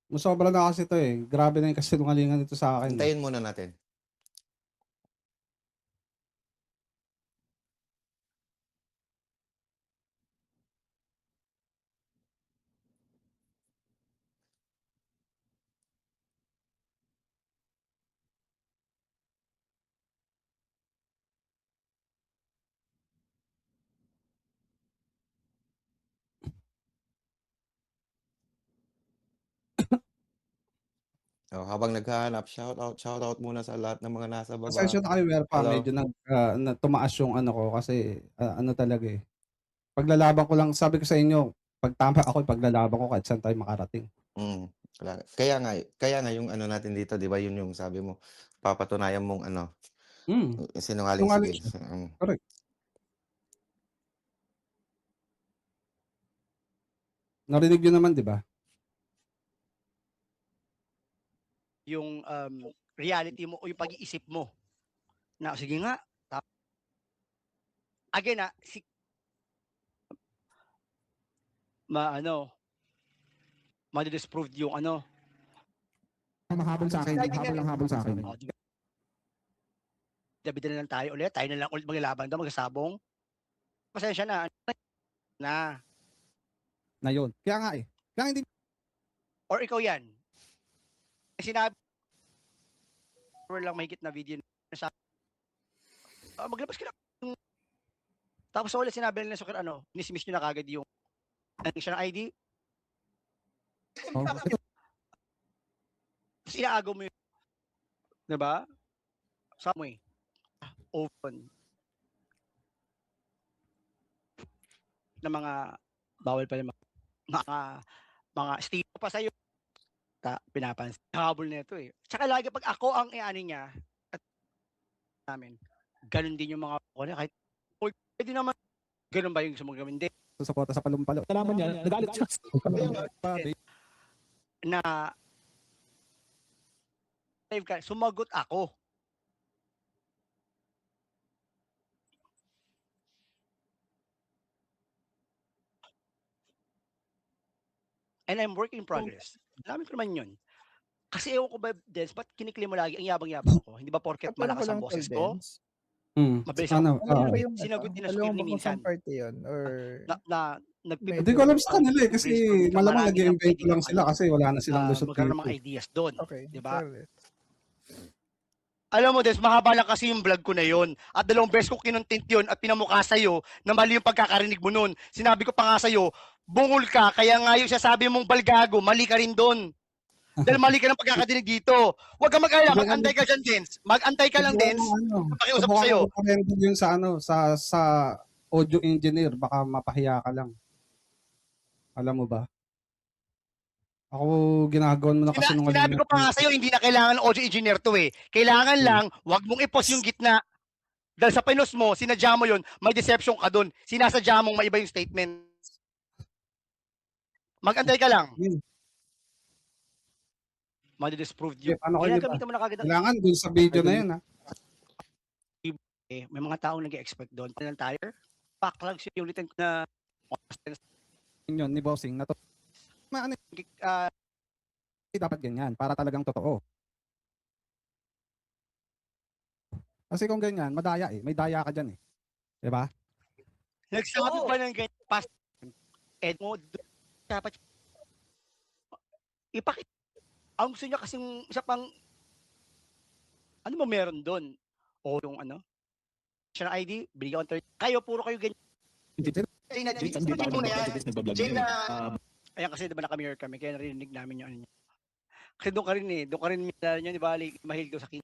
Masobra na kasi ito eh. Grabe na yung kasinungalingan nito sa akin. hintayin muna natin. Habang naghahanap, shoutout muna sa lahat ng mga nasa baba. Pasensya na kayo, Werpa. Hello. Medyo tumaas yung ano ko kasi ano talaga eh. Paglalaban ko lang, sabi ko sa inyo, pag tama ako, paglalaban ko kahit saan tayo makarating. Kaya nga yung ano natin dito, 'di ba? Yun yung sabi mo, papatunayan mong sinungaling Sinungaling sige. Correct. Narinig nyo naman, di ba? yung reality mo o yung pag-iisip mo. Na sige nga. Again ma-disprove yung Mahabol sa akin. Habol sa akin. David na lang tayo ulit. Tayo na lang ulit maglalaban daw, magsasabong. Pasensya na. Na yun. Kaya nga eh. Kaya hindi, Or ikaw yan. Sinabi lang mahigit na video na sabi, maglabas ka na. Tapos ulit sinabi nila Soccer, dismiss nyo na kagad yung siya ng ID. oh, Tapos inaagaw mo yun. Diba? Sa mo eh. Open. Na mga bawal pa yung mga estilo pa sa'yo. Pinapansin. Habol na ito eh. Tsaka lagi pag ako ang iani niya at namin, ganun din yung mga kahit pwede naman ganun ba yung gusto mong gawin din? susuporta sa palumpalo. Nalaman niya, nagalit siya. Na sumagot ako. And I'm work in progress. Dami ko naman yun. Kasi ewan ko ba, Des, ba't kiniklim mo lagi ang yabang-yabang ko? Hindi ba porket malakas ang boses ko? Mabilis ako. Sinagot din na Sukir ni minsan. Hindi ko alam sa kanila eh, kasi malamang nag-i-invent lang sila kasi wala na silang lusot magkaroon ng mga ideas doon. Diba? Alam mo, Des, mahaba lang kasi yung vlog ko na yon. At 2 beses ko kinontent yun at pinamukha sa'yo na mali yung pagkakarinig mo nun. Sinabi ko pa nga sa'yo, bungol ka, kaya nga yung sasabi mong balgago, mali ka rin doon. Dahil mali ka ng pagkakadinig dito. Huwag ka mag-alala, mag-antay ka dyan, Dens. Mag-antay ka lang, Dens. Pakiusap ko sa'yo. Yung sa audio engineer, baka mapahiya ka lang. Alam mo ba? Ako, ginagawan mo na kasi nung Sinabi ko pa nga sa'yo, hindi na kailangan audio engineer to eh. Kailangan lang, huwag mong i-post yung gitna. Dahil sa pinos mo, sinadya mo yun, may deception ka dun. Sinasadya mong maiba yung statement. Mag-antay ka lang. Madi-disprove yun. Ano Kaya kayo gamitin mo na kagad. kailangan dun sa video na yun, ha? May mga taong nag-expect doon. Ng tire, pack lang siya ulitin na Yun, ni Bossing, na to. Maano, dapat ganyan, para talagang totoo. Kasi kung ganyan, madaya eh. May daya ka dyan eh. Diba? nagsabi pa ng ganyan past mo dapat ipakita. Ang gusto niya kasing isa pang ano ba meron doon? O yung siya ng ID, binigyan ko 30. Kayo, puro kayo ganyan. Ayan kasi diba naka-mirror kami, kaya narinig namin yung ano niya. Kasi doon ka rin eh, doon ka rin niya, di ba, mahilig daw sa king.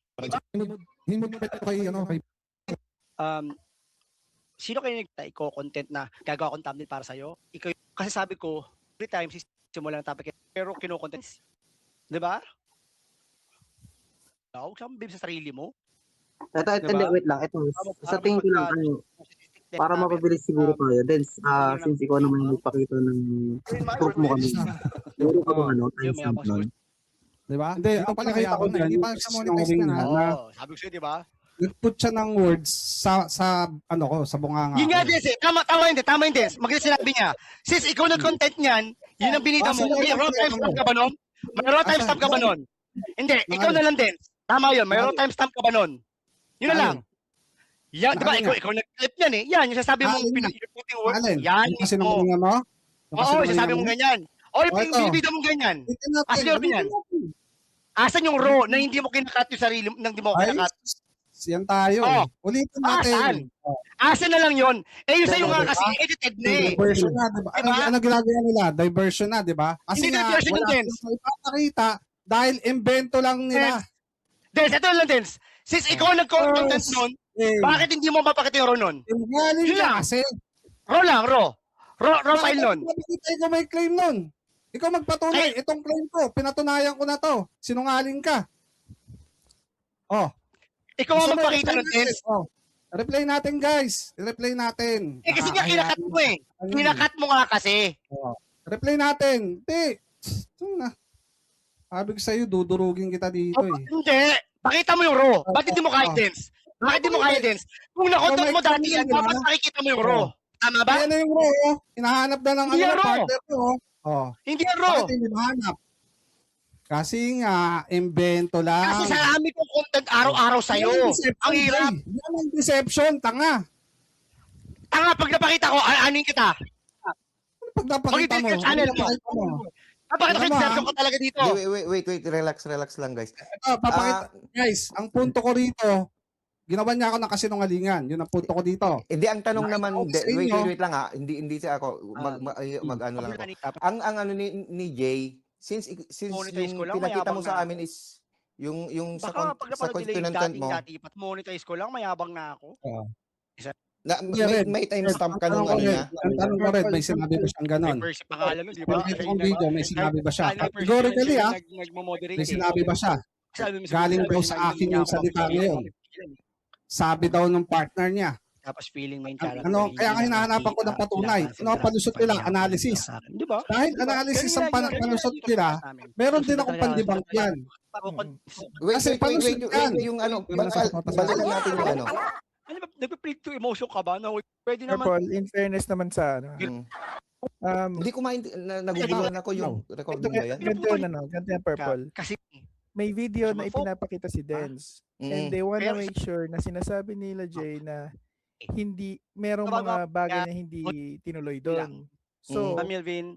Sino kayo nagta-content na gagawa kong thumbnail para sa'yo? Ikaw, kasi sabi ko, every time, simula ng topic, pero kino-content. Di ba? Huwag siyang bib sa sarili mo. Ito, wait lang. Ito, sa tingin ko lang, para mapabilis siguro tayo. Then, since ikaw naman yung nagpakita ng proof mo kami. Meron ka bang timestamp nun? Diba? Hindi, ito pala kaya ako na. Hindi pa siya monetize ka na. Sabi ko sa'yo, di ba? Nag-put siya ng words sa bunganga. Yun nga, Des, eh. Tama yun, Des. Maganda sinabi niya. Since ikaw nag-content niyan, yun ang binita mo. May raw timestamp ka ba nun? May raw timestamp ka ba nun? Hindi, ikaw na lang, Des. Tama yun, may raw timestamp ka ba nun? Yun na lang. Yan, di ba? Ikaw nag-clip yan eh. Yan, yung sasabi mong pinag-reporting words. Yan, mo. Oo, sasabi mong ganyan. O, yung video mong ganyan. Asan yung yan? Asan yung raw na hindi mo kinakat yung sarili, nang di mo kinakat? Yan tayo. Ulitin natin. Asan na lang yun? Eh, yung sa'yo nga kasi, edited na eh. Diversion na, diba? Ano ginagawa nila? Diversion na, diba? Kasi hindi nga, diversion yung Dens. Ipapakita dahil invento lang nila. Dens, ito lang, Dens. Since ikaw nag-content nun, bakit hindi mo mapakita yung raw nun? Yun lang kasi. Raw lang, raw. Raw file nun. Ikaw may claim nun. Ikaw magpatunay. Itong claim ko, pinatunayan ko na to. Sinungaling ka. Ikaw ang magpakita nun, Dens. Reply natin, guys. I-reply natin. Kasi nga kinakat mo eh. Kinakat mo nga kasi. Reply natin. Hindi. Sabi ko sa'yo, dudurugin kita dito eh. Hindi. Pakita mo yung raw. Bakit hindi mo kaya, Dens? Bakit hindi mo kaya, Dens? Kung nakontent mo dati yan, dapat makikita mo yung raw. Tama ba? Yan na yung raw. Hinahanap na ng partner ko. Hindi yung raw. Bakit hindi mahanap? Kasi nga, imbento lang. Kasi sa amin kong content araw-araw sa'yo. Ang hirap. Yan ang deception, tanga. Tanga, pag napakita ko, anin kita. Pag napakita mo, Mag-i-delete ka channel mo. napakita mo. Napakita ko Tama, deception ka talaga dito. Wait, relax lang guys. Ito, papakita. Guys, ang punto ko rito, ginawa niya ako ng kasinungalingan. Yun ang punto ko dito. Hindi, ang tanong naman, Ako sa inyo. wait lang ha, hindi siya ako, mag-ano lang ako. Ang ano ni Jay, since Monetize ko yung lang, pinakita mo mayabang sa na amin is yung sa Baka pag sa napanood nila yung content mo, dating pat monetize ko lang, mayabang na ako. na, Yeah, Red. may timestamp ka nung Ang ano niya. tanong ko rin, may sinabi ba siyang ganon? Reverse yung pangalan nun, di ba? Nakita kong video, may sinabi ba siya? Ano yung first Categorically year may nagmo-moderate eh. sinabi ba siya? Sabi mo, Galing sabi daw mo, sa sabi akin niya yung ako, salita feeling ngayon. mo. Sabi daw ng partner niya. Tapos feeling mo yung character. Ano, kaya nga hinahanapan ko ng patunay. Ano ang palusot nila? Analysis. Di ba? Dahil analysis ang palusot nila, meron din akong pandibang yan. Wait, Kasi palusot yan. yung ano, balikan natin yung ano. Ano ba, nagpe-play to emotion ka ba? No, pwede naman. Paul, in fairness naman sa ano. Hindi ko naguguluhan ako yung recording ba yan? Ganito yung Purple. Kasi May video Sa na mga folk. ipinapakita si Dens. And Mm. they wanna Pero- make sure na sinasabi nila Jay na hindi merong Tama mga ba? bagay Kaya- na hindi tinuloy doon. So, Melvin,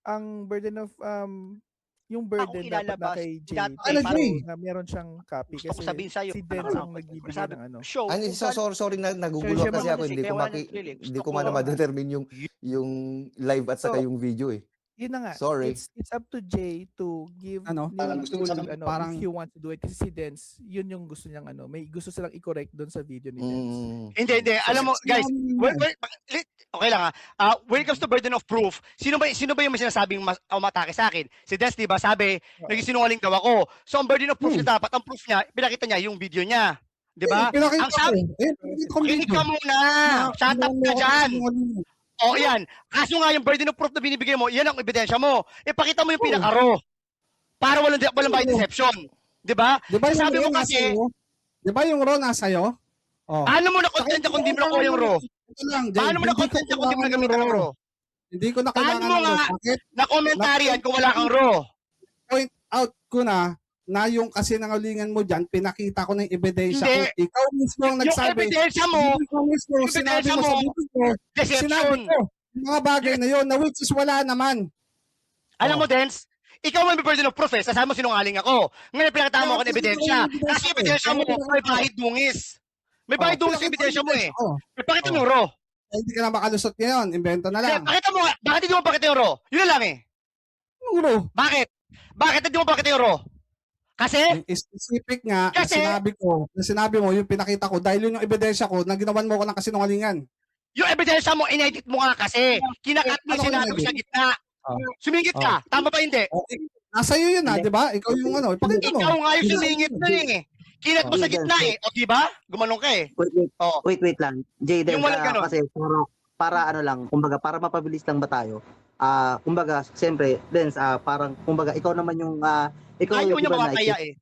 ang burden of yung Akong burden dapat na ilalabas, kay Jay, dapat Ano, parang Jay? na meron siyang copy gusto ko kasi sabihin sa'yo. si Dens ang nagbibigay Sabi, ng ano. show. Ano, kung saan- sorry na naguguluhan Siya kasi ba ako, kasi hindi ko kaya wala nag-relate. hindi Gusto ko man ko- ma-determine yung live at saka So, yung video eh. Yun na nga. Sorry. It's up to Jay to give Ano? parang gusto ko sabihin, parang- if he wants to do it kasi si Dens, yun yung gusto niyang ano, may gusto silang i-correct doon sa video ni Dens. Hindi. Alam mo, guys, okay lang ha. When it comes to burden of proof, sino ba yung may sinasabing umatake sa akin? Si Des, di ba, sabi, nagsisinungaling daw ako. So, ang burden of proof niya dapat, ang proof niya, pinakita niya yung video niya. Di ba? Pinakita Ang sabi, ko. Pinakita ko kinig video. ka muna. Shut up ka dyan. O, yan. Kaso nga, yung burden of proof na binibigay mo, yan ang ebidensya mo. Ipakita mo yung pinaka-raw. Para walang by deception. Di ba? Di ba yung Sabi raw mo nasa kasi, iyo? Di ba yung raw nasa iyo? Oh. paano mo na-content kung di mo nakuha yung raw? Ito lang, Jay. Paano mo Hindi ko na-content kung di mo kailangan nagamit ng ang raw? Hindi ko na Paano kailangan mo ng raw. nga- Bakit? Na-commentary yan kung wala kang raw. Point out ko na yung kasinungalingan mo dyan, pinakita ko ng ebidensya Hindi. ko. Ikaw mismo ang Yung nagsabi. ebidensya mo, Ikaw mismo, yung sinabi ebidensya mo sa mo, video ko. Sinabi deception. ko, yung mga bagay na yun, na which is wala naman. Alam mo, Dens, ikaw may burden of proof eh. Sasabi mo sinungaling ako. Ngayon pinakita mo ako ng ebidensya. Kasi yung ebidensya mo, may bahid dungis. May bahid dungis yung ebidensya mo eh. Oh, Pakita mo yung raw. hindi ka na makalusot ngayon, invento na lang. Pakita mo nga, bakit hindi mo pakita yung raw? Yun na lang eh. Yung raw. Bakit? Bakit hindi mo pakita yung raw? Kasi, Yung specific nga, Kasi- na sinabi mo, yung pinakita ko, dahil yun yung ebidensya ko, na ginawan mo ko ng kasinungalingan. yung ebidensya mo, inedit mo nga kasi. Kinakat mo yung sinabi ko sa gitna. Sumingit ka. Tama ba hindi? Okay. Nasa iyo yun di ba? Ikaw yung ano, ipakita mo. Ikaw nga yung sumingit na eh. Kinat mo sa gitna eh. O diba? Gumanong ka eh. Oh. Wait lang. Jay, Yung walang ganun. kasi para ano lang, kumbaga para mapabilis lang ba tayo? Kumbaga, siyempre, Dens, parang kumbaga ikaw naman yung ikaw Ayaw yung niya iba na makakaya eh.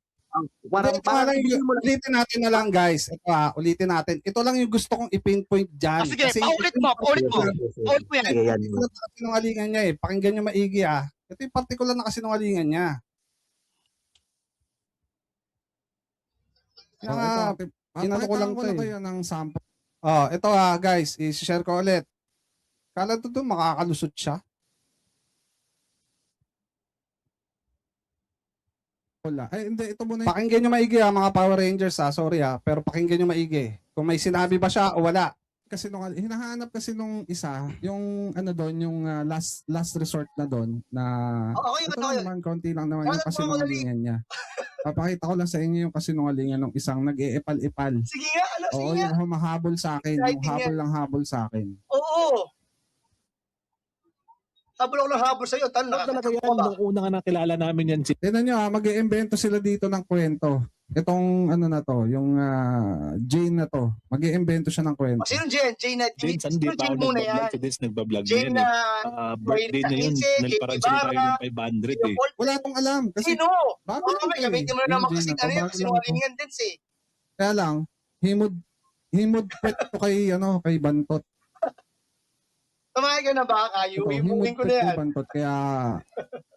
parang Ulitin natin na lang, guys. Ito ulitin natin. Ito lang yung gusto kong i-pinpoint dyan. Sige, paulit mo. Paulit mo yan. Sige, yan. Ito yung kasinungalingan niya eh. Pakinggan nyo maigi Ito yung particular na kasinungalingan niya. Kaya inano ko lang to eh. Ng sample. Ito guys, i-share ko ulit. Kala to makakalusot siya. Wala. Ay, hindi. Ito muna. Pakinggan nyo maigi mga Power Rangers Sorry pero pakinggan nyo maigi. Kung may sinabi ba siya o wala. Kasi nung hinahanap kasi nung isa, yung ano doon, yung last resort na doon na ito lang naman, konti lang naman yung kasinungalingan niya. Papakita ko lang sa inyo yung kasinungalingan ng isang nag-eepal-epal. Sige nga, sige nga. Yung humahabol sa akin, yung habol lang habol sa akin. Oo. Habol ako ng habol sa'yo. Talaga yan, nung una nga nakilala namin yan si Tignan nyo mag-iimbento sila dito ng kwento. Itong ano na to, yung Jane na to, mag-iimbento siya ng kwento. Sino Jen? Jane na. James, hindi pa ako muna nagbablog yan. si Des, nagbablog na Jane yan na. birthday na yun, nagparang sila tayo ng 500 eh. Wala tong alam. Kasi Sino? bago Baka lang may to gamitin mo na naman kasi ano yung sinungalingan din eh. Kaya lang, himod pet ko kay Bantot. Tumahay ka na ba kayo? Ito, Ibuhin ko na yan. Bantot, kaya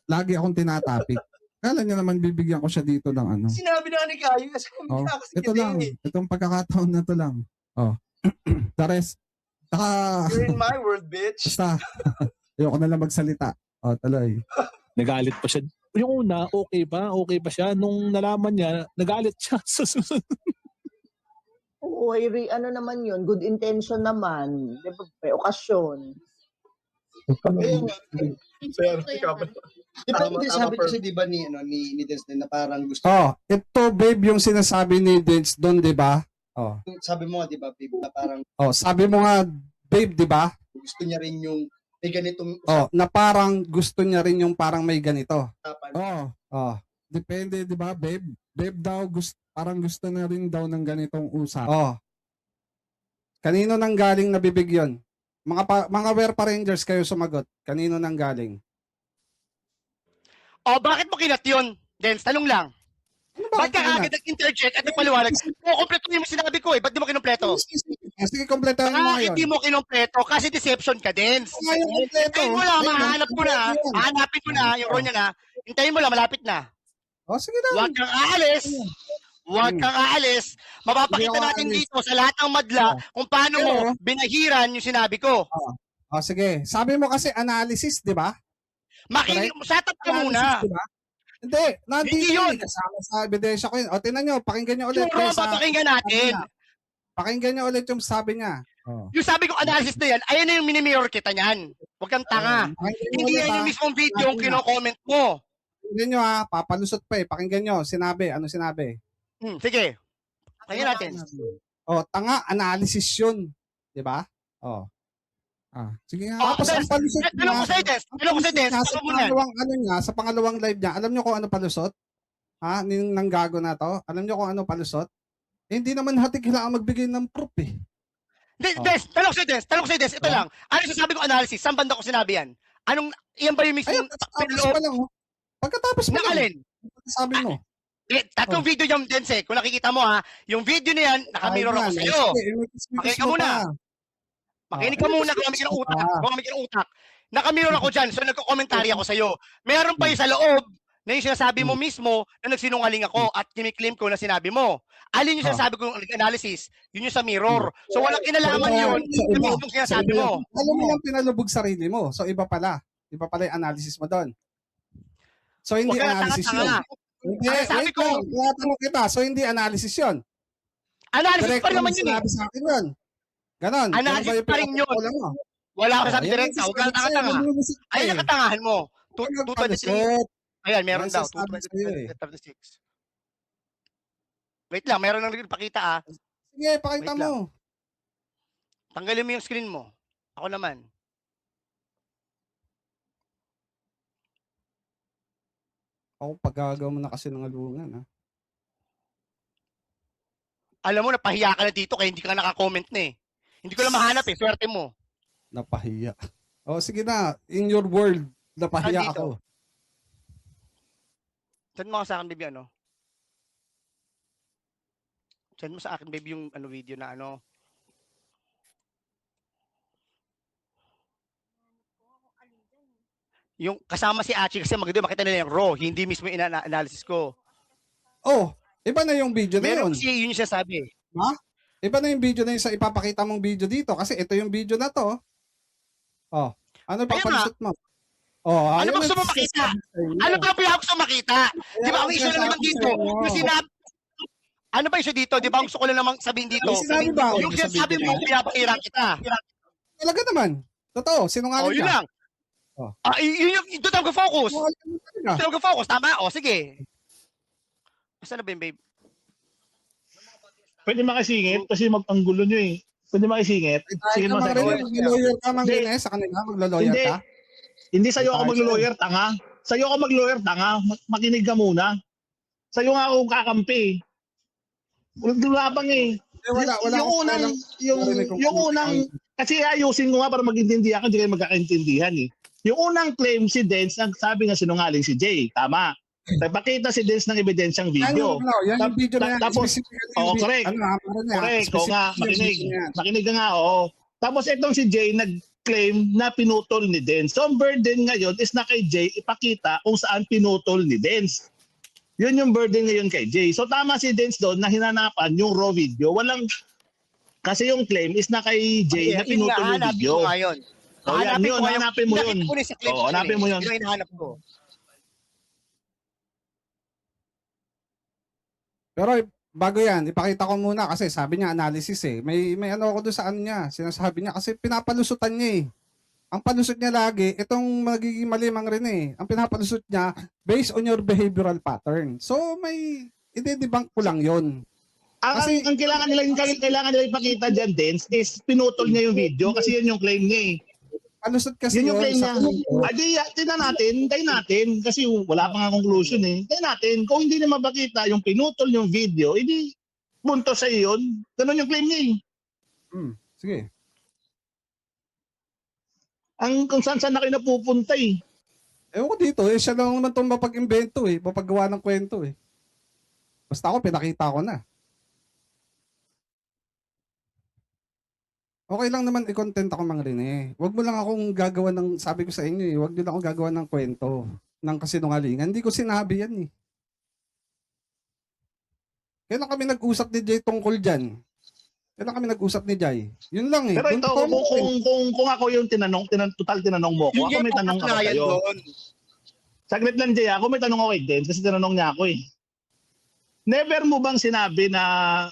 lagi akong tinatapik. Kala niya naman bibigyan ko siya dito ng ano. Sinabi na ni Kayo, sabi Oh, niya kasi ito lang. Itong pagkakataon na to lang. Oh. The rest. Saka, You're in my world, bitch. basta. Ayoko na lang magsalita. Oh, tuloy. Nagalit pa siya. Yung una, okay pa siya. Nung nalaman niya, nagalit siya. Sa susunod. Oo, ano naman yun, good intention naman. Di ba? May okasyon. Ayun nga. Di ba hindi sabi kasi di ba ni Destin na parang gusto, Oh, ito babe yung sinasabi ni Vince doon, 'di ba? Oh. sabi mo nga di ba, babe, na parang Oh, sabi mo nga babe, 'di ba? gusto niya rin yung may ganitong Oh, na parang gusto niya rin yung parang may ganito. usapan. Oh, oh. Depende, 'di ba, babe? Babe daw parang gusto na rin daw ng ganitong usap. Oh. Kanino nang galing na bibig 'yon? Mga Werpa Rangers kayo sumagot. Kanino nang galing? O, bakit mo kinat yun? Dens, tanong lang. Ba't ka agad nag-interject at nagpaliwanag? Kumpletuhin mo sinabi ko eh. Ba't di mo kinumpleto? Sige, kompletuhin mo ngayon. Hindi mo kinumpleto kasi deception ka, Dens. Ngayon, kompleto. Hintayin mo lang, mahanap ko na. Hahanapin ko na yung ronya na. Hintayin mo lang, malapit na. Oh, sige na. Huwag kang aalis. Huwag kang aalis. Mapapakita natin dito sa lahat ng madla kung paano mo binahiran yung sinabi ko. Oh, sige. Sabi mo kasi analysis, di ba? Makinig mo, shut up ka muna. Diba? Hindi, Hindi yun. Kasama sa ebidensya ko yun. O, tingnan nyo, pakinggan nyo ulit. Siguro papakinggan natin. Pakinggan nyo ulit yung sabi niya. Oh. Yung sabi ko analysis na yan, ayan na yung mini-mirror kita niyan. Huwag kang tanga. Hindi yan yung mismong video yung kino-comment mo. Pakinggan nyo ha, papalusot pa eh. Pakinggan nyo, sinabi. Ano sinabi? Sige. Pakinggan natin. O, tanga, analysis yun. Di ba? O. Sige nga. Tapos ang palusot Ano ko sa'yo, Des? sa pangalawang live niya, alam nyo kung ano palusot? Ha? Nang gago na to? Alam nyo kung ano palusot? Hindi naman hatig kailangan magbigay ng proof eh. Des, tanong ko sa'yo, Des. Ito lang. Ano sasabi ko analysis? Saan banda ko sinabi yan? Iyan ba yung mismong Ayun, pagkatapos pa lang. Nakalin? Sabi mo. Tatlong video yung Des eh. Kung nakikita mo ha, yung video na yan, nakamirror ako sa'yo. Makinig ka muna. Makinig ka muna kung may utak. Nakamirror ako dyan, so nagko-commentary ako sa'yo. Meron pa yung sa loob na yung sinasabi mo mismo na nagsinungaling ako at kiniklaim ko na sinabi mo. Alin yung sinasabi ko yung analysis? Yun yung sa mirror. So walang kinalaman yun yung sinasabi mo. Alam mo yung pinalubog sarili mo. So iba pala. Iba pala yung analysis mo doon. So hindi analysis yun. Hindi, sabi ko. Tanong kita. So hindi analysis yun. Analysis pa rin naman yun eh. Sinabi sa akin yun. Ganon. Analysis pa rin yun. Wala ka sabi direct. Huwag ka tanga-tanga. Ayun yung katangahan mo. 223. Ayan, meron daw. 226. Wait lang, meron nang pakita Sige, pakita mo. Tanggalin mo yung screen mo. Ako naman. Ako, paggagaw mo na kasi ng alungan, ha? Alam mo, napahiya ka na dito kaya hindi ka naka-comment na eh. Hindi ko lang mahanap eh. Swerte mo. Napahiya. O, sige na. In your world, napahiya ako. Send mo sa akin, baby, ano? Send mo sa akin, baby, yung video na ano. Yung kasama si Achi kasi maganda makita nila yung raw, hindi mismo yung analysis ko. Oh, iba na yung video na Meron yun. kasi yun yung sasabi. Ha? Iba na yung video na yun sa ipapakita mong video dito kasi ito yung video na to. Oh, ano papalusot mo? Oh, ano ba gusto mo makita? Ano ba gusto mo makita? Di ba ang issue na naman dito? Yung sinabi, ano ba issue dito? Di ba gusto ko lang namang sabihin dito? Yung sinasabi mo, pinapakirang kita. Talaga naman. Totoo, sinungaling ka. Oh, yun lang. Yun yung doon tayo mag-focus. Doon tayo mag-focus, tama? O, sige. Basta na ba yung babe? Pwede makisingit kasi mag-anggulo nyo eh. Pwede makisingit. Sige mo sa mag-lawyer ka, Mang-Ines, sa kanila, mag-lawyer ka. Hindi sa'yo ako mag-lawyer, tanga. Sa'yo ako mag-lawyer, tanga. Makinig ka muna. Sa'yo nga ako kakampi. Labang eh. Yung unang, kasi ayusin ko nga para mag-intindihan ka, hindi kayo magkakaintindihan eh. Yung unang claim si Dens, nagsabi nga sinungaling si Jay. Tama. Nagpakita si Dens ng ebidensyang video. Yan yung video na yan. Tapos, correct. Correct. Oo nga, makinig ka nga, oo. Tapos itong si Jay nag-claim na pinutol ni Dens. So ang burden ngayon is na kay Jay ipakita kung saan pinutol ni Dens. Yun yung burden ngayon kay Jay. So tama si Dance doon na hinanapan yung raw video. Kasi yung claim is na kay Jay na pinutol yung hanapin video. ko ngayon. Oh, yan, yun, hanapin mo yun. Hanapin mo yun. Yun ang hinahanap ko. Pero bago yan, ipakita ko muna kasi sabi niya analysis eh. May ano ako doon sa ano niya. Sinasabi niya kasi pinapalusutan niya eh. Ang palusot niya lagi, itong magiging malimang rin eh. Ang pinapalusot niya, based on your behavioral pattern. So may, i-debunk ko lang yun. Kasi ang kailangan nila ipakita dyan, Dance, is pinutol niya yung video kasi yun yung claim niya eh. Palusot kasi Yun yung claim niya. sa Adi, tayo natin kasi wala pa nga conclusion eh. Tayo natin, kung hindi na mapakita yung pinutol yung video, edi bunto sa yun. Ganun yung claim niya eh. Sige. Kung saan na kayo napupunta eh. Ewan ko dito eh, siya lang naman itong mapag-invento eh, mapaggawa ng kwento eh. Basta ako, pinakita ko na. Okay lang naman i-content ako Mang Rene. Huwag mo lang akong gagawa ng, sabi ko sa inyo eh, huwag nyo lang akong gagawa ng kwento ng kasinungalingan. Hindi ko sinabi yan eh. Kailan kami nag-usap ni Jay tungkol dyan? Kailan kami nag-usap ni Jay? Yun lang eh. Pero ito, kung ako yung total tinanong mo ko, ako may tanong ako sa'yo. Saglit lang, Jay, ako may tanong ako kay Den kasi tinanong niya ako eh. Never mo bang sinabi na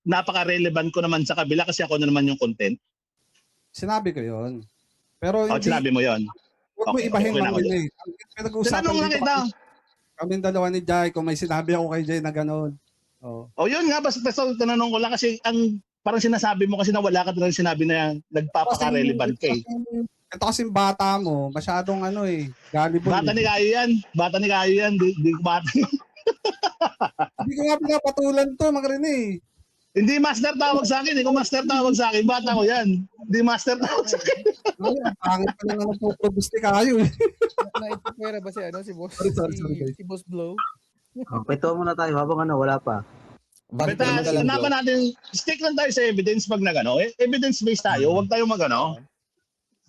napaka-relevant ko naman sa kabila kasi ako na naman yung content? Sinabi ko yun. Pero hindi, Sinabi mo yun? huwag mo ibahin Mang Rene. Tinanong lang kita. Kaming dalawa ni Jay, kung may sinabi ako kay Jay na gano'n. O yun nga, basta tinanong ko lang kasi parang sinasabi mo kasi na wala ka na sinabi na nagpapaka-relevant ka eh. Ito kasing bata mo, masyadong ano eh, gullible. Bata ni Kayo yan. Bata ni Kayo yan. Di bata. Hindi ko nga pinapatulan to, Mang Rene eh. Hindi master tawag sa akin. Kung master tawag sa akin, bata ko yan. Hindi master tawag sa akin. Pangit pa lang ang puproduce ni Kayo eh. Naipupwera ba si Boss? Sorry, guys. Si Boss Blow? Pwede muna tayo habang wala pa. Bakit Basta, naman ka lang, hanapan bro? natin, stick lang tayo sa evidence pag nagano. Evidence-based tayo, huwag tayo magano.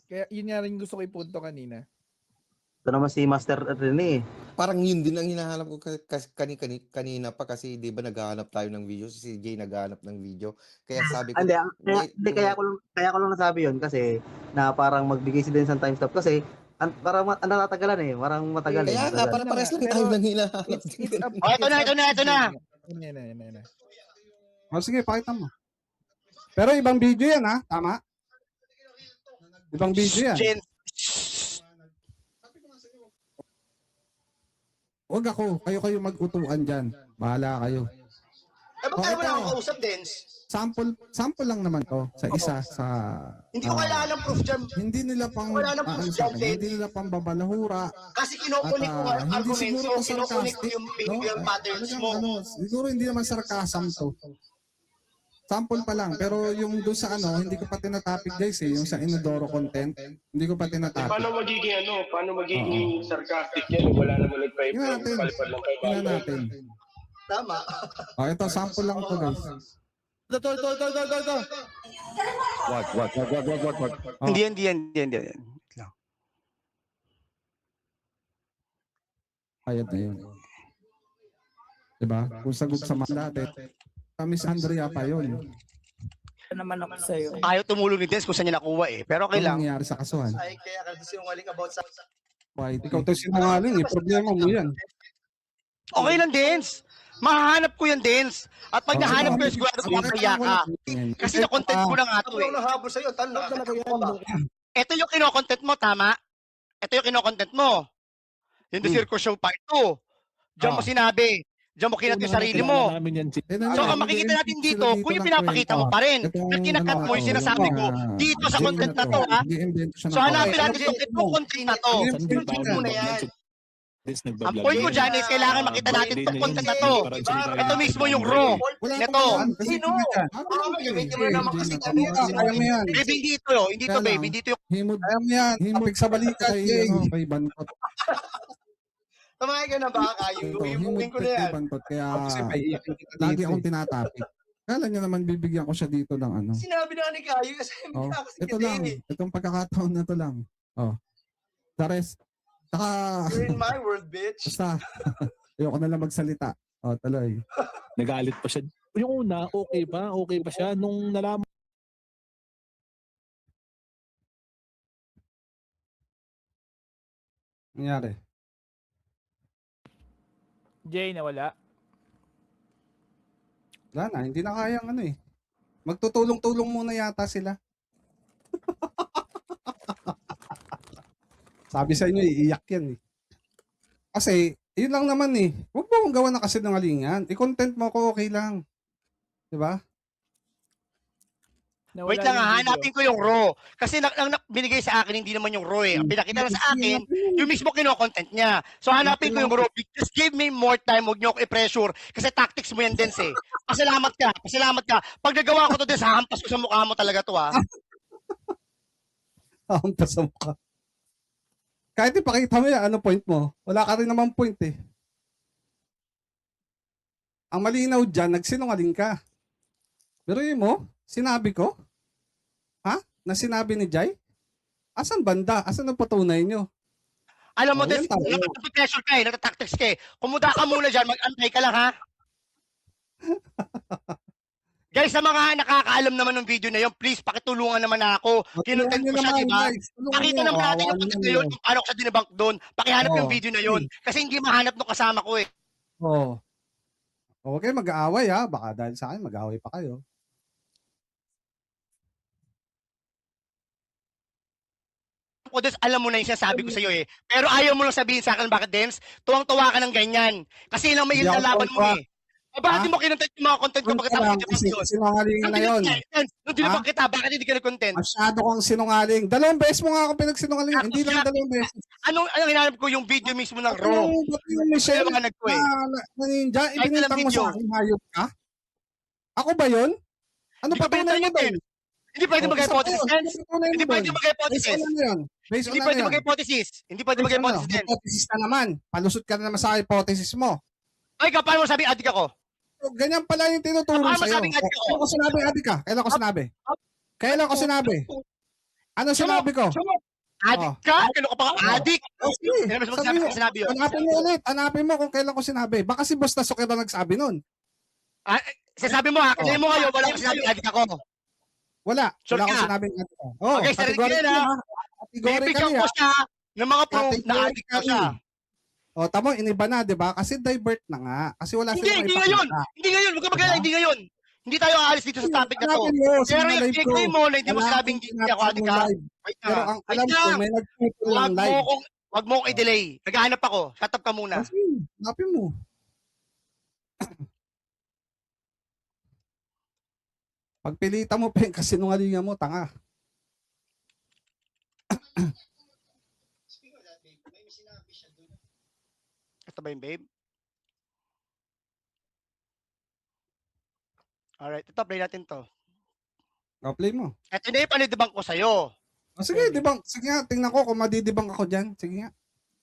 Kaya yun nga rin gusto ko ipunto kanina. Ito naman si Master Rene. Parang yun din ang hinahanap ko kanina pa kasi di ba naghahanap tayo ng video, si Jay naghahanap ng video. Kaya sabi ko, Kaya ko lang nasabi yun kasi na parang magbigay si Dennis ng time stop kasi parang natatagalan eh. Parang matagal eh. kaya nga, para pares lang tayo ng hinahanap. Ito na. Yan. Sige, pakita mo. Pero ibang video yan ha, tama? Ibang video yan. Jen, Huwag ako, kayo mag-utuan dyan. Bahala kayo. Ba't tayo wala akong kausap, Dens? Sample lang naman to sa isa sa Hindi ko kailangan ng proof dyan. hindi nila pang Wala nang proof dyan, hindi nila pang babalahura Kasi kinukunik ko ang hindi arguments siguro mo, to kinukunik ko sarcastic, yung behavioral patterns mo. siguro hindi naman sarcasm to. Sample pa lang, pero yung doon sa hindi ko pa tinatopic guys eh, yung sa Inodoro content, hindi ko pa tinatopic. Paano magiging sarcastic yan? Wala naman Tingnan natin. Tama. Ito, sample lang to guys. Ito. Hindi yan. Ayun na yun. Diba? Kung sagot sa mga dati, Miss Andrea pa yun. naman ako sa'yo. Ayaw tumulong ni Dens kung saan niya nakuha eh. Pero okay Ano lang. nangyari sa kasuhan? Ay, kaya ka sinungaling about sa... Why? Ikaw tayo sinungaling eh. Problema mo yan. Okay lang, Dens. Mahahanap ko yan, Dens. At pag nahanap ko yung sigurado ko papaya ka. Kasi na-content ko na nga to eh. Ano nahabol sa'yo? Tanong talaga yan. Ito yung kinokontent mo, tama? Ito yung kinokontent mo. Yung The Circus Show Part 2. Diyan mo sinabi. Diyan mo kinat yung sarili mo. So ang makikita natin dito, kung yung pinapakita mo pa rin, at kinakat mo yung sinasabi ko, dito sa content na to ha. So hanapin natin itong content na to. Mo na yan. Ang point ko dyan is kailangan makita natin itong content na to. Ito mismo yung raw. Ito. Sino? Gamitin mo naman kasi kami. Babe, hindi ito. Hindi ito, babe. Hindi ito yung... Himod. Ayaw mo yan. Himod sa balikat kay Bantot. Tamahay ka na ba kayo? Ibukin ko na yan. Bantot. Kaya lagi akong tinatapik. Kala niya naman bibigyan ko siya dito ng ano. Sinabi na ni Kayo kasi hindi ako si Ito lang. Itong pagkakataon na to lang. The rest. Saka, You're in my world, bitch. basta, Ayoko na lang magsalita. O, tuloy. Nagalit pa siya. Yung una, okay pa siya. Nung nalaman Nangyari. Jay, nawala. Wala na, hindi na kayang ano eh. Magtutulong-tulong muna yata sila. Sabi sa inyo, iiyak yan eh. Kasi, yun lang naman eh. Huwag mo akong gawa na kasinungalingan. I-content mo ako, okay lang. Diba? Nawala Wait lang, yung video. hanapin ko yung raw. Kasi binigay sa akin, hindi naman yung raw eh. Ang pinakita na sa akin, yung mismo kino-content niya. So hanapin ko yung raw. Just give me more time, huwag niyo ako i-pressure. Kasi tactics mo yan, Dens eh. Pasalamat ka. Pag nagawa ko to, Dens, hahampas ko sa mukha mo talaga to ha. Hampas sa mukha. Kahit ipakita mo yan, ano point mo? Wala ka rin naman point eh. Ang malinaw dyan, nagsinungaling ka. Pero yun mo, sinabi ko? Ha? Na sinabi ni Jai? Asan banda? Asan ang patunay nyo? Alam mo, Oh, Dens, yan tayo. nagpa-pressure ka eh, nagta-tactics ka eh. Kumuda ka muna dyan, mag-antay ka lang ha. Guys, sa mga nakakaalam naman ng video na yun, please, pakitulungan naman ako. Kinontent ko siya, diba? Pakita naman natin yung content na yun, kung paano ko siya dinabank doon. Pakihanap yung video na yun. Kasi hindi mahanap nung kasama ko eh. Oo. Okay, mag-aaway ha. Baka dahil sa akin, mag-aaway pa kayo. Ko, Dens, alam mo na yung sinasabi ko sa'yo eh. Pero ayaw mo lang sabihin sa akin bakit, Dens? Tuwang-tuwa ka ng ganyan. Kasi lang may Hindi ako ilalaban mo tuwang-tuwa. eh. Bakit di mo kinontent yung mga content ko pagkatapos kita Kasi yun? sinungalingan na yun. Nung dinabang kita, bakit hindi ka nag-content? Masyado kang sinungaling. 2 beses mo nga ako pinagsinungalingan. Hindi lang 2 beses. Anong hinanap ko yung video mismo ng Raw? Yung Michelle Liwanag ko eh. na ninja, Kahit ilang ibinintang mo video. sa akin, hayop ka? Ako ba yun? Ano Hindi ko patunay mo pinatay doon? yun. Hindi pwede mag-hypothesis, Dens. Hindi pwede mag-hypothesis. Hindi pwede mag-hypothesis. Hindi pwede mag-hypothesis, Dens. Hypothesis na naman. Palusot ka na naman sa hypothesis mo. Ay, paano mo sabi adik ako? Ganyan pala yung tinuturo Paano sa'yo. masabing adik ako? Kailan ko sinabi, adik ka? Kailan ko sinabi? Kailan ko sinabi? Ano sinabi ko? Adik ka? Kailan ka pa adik? Okay. Kailan mo Sabi mo, sinabi yun? hanapin mo ulit. Hanapin mo kung kailan ko sinabi. Baka si Boss Tasok na nagsabi nun. Sasabi mo ha, kasi mo ngayon, wala ko sinabi adik ako. Wala. Sure Wala ko ka? sinabing adik ka. Oh, Okay, sarili ko yan ha. Bibigyan ko siya ng mga proof na adik ko siya. O, tamo, iniba na, di ba? Kasi divert na nga. Kasi wala Hindi silang ngayon. ipakita. Hindi ngayon. Huwag ka magkala, hindi ngayon. Hindi tayo aalis dito sa topic na to. Hanapin mo, Pero sa yung live ko. i-claim mo na hindi mo Wala sinabing akong hindi ako adik ka. live. Wait Pero na. ang Wait alam ko, na. may nagtutol ng live. Wag mo akong i-delay. Naghahanap ako. Shut up ka muna. Kasi, hanapin mo. Pagpilitan mo pa yung kasinungalingan mo, tanga. Ito ba yung babe? Alright, ito play natin to. O, play mo. Ito na yung panidibang ko sa'yo. O, sige, dibang. Sige nga, tingnan ko kung madidibang ako dyan. Sige nga.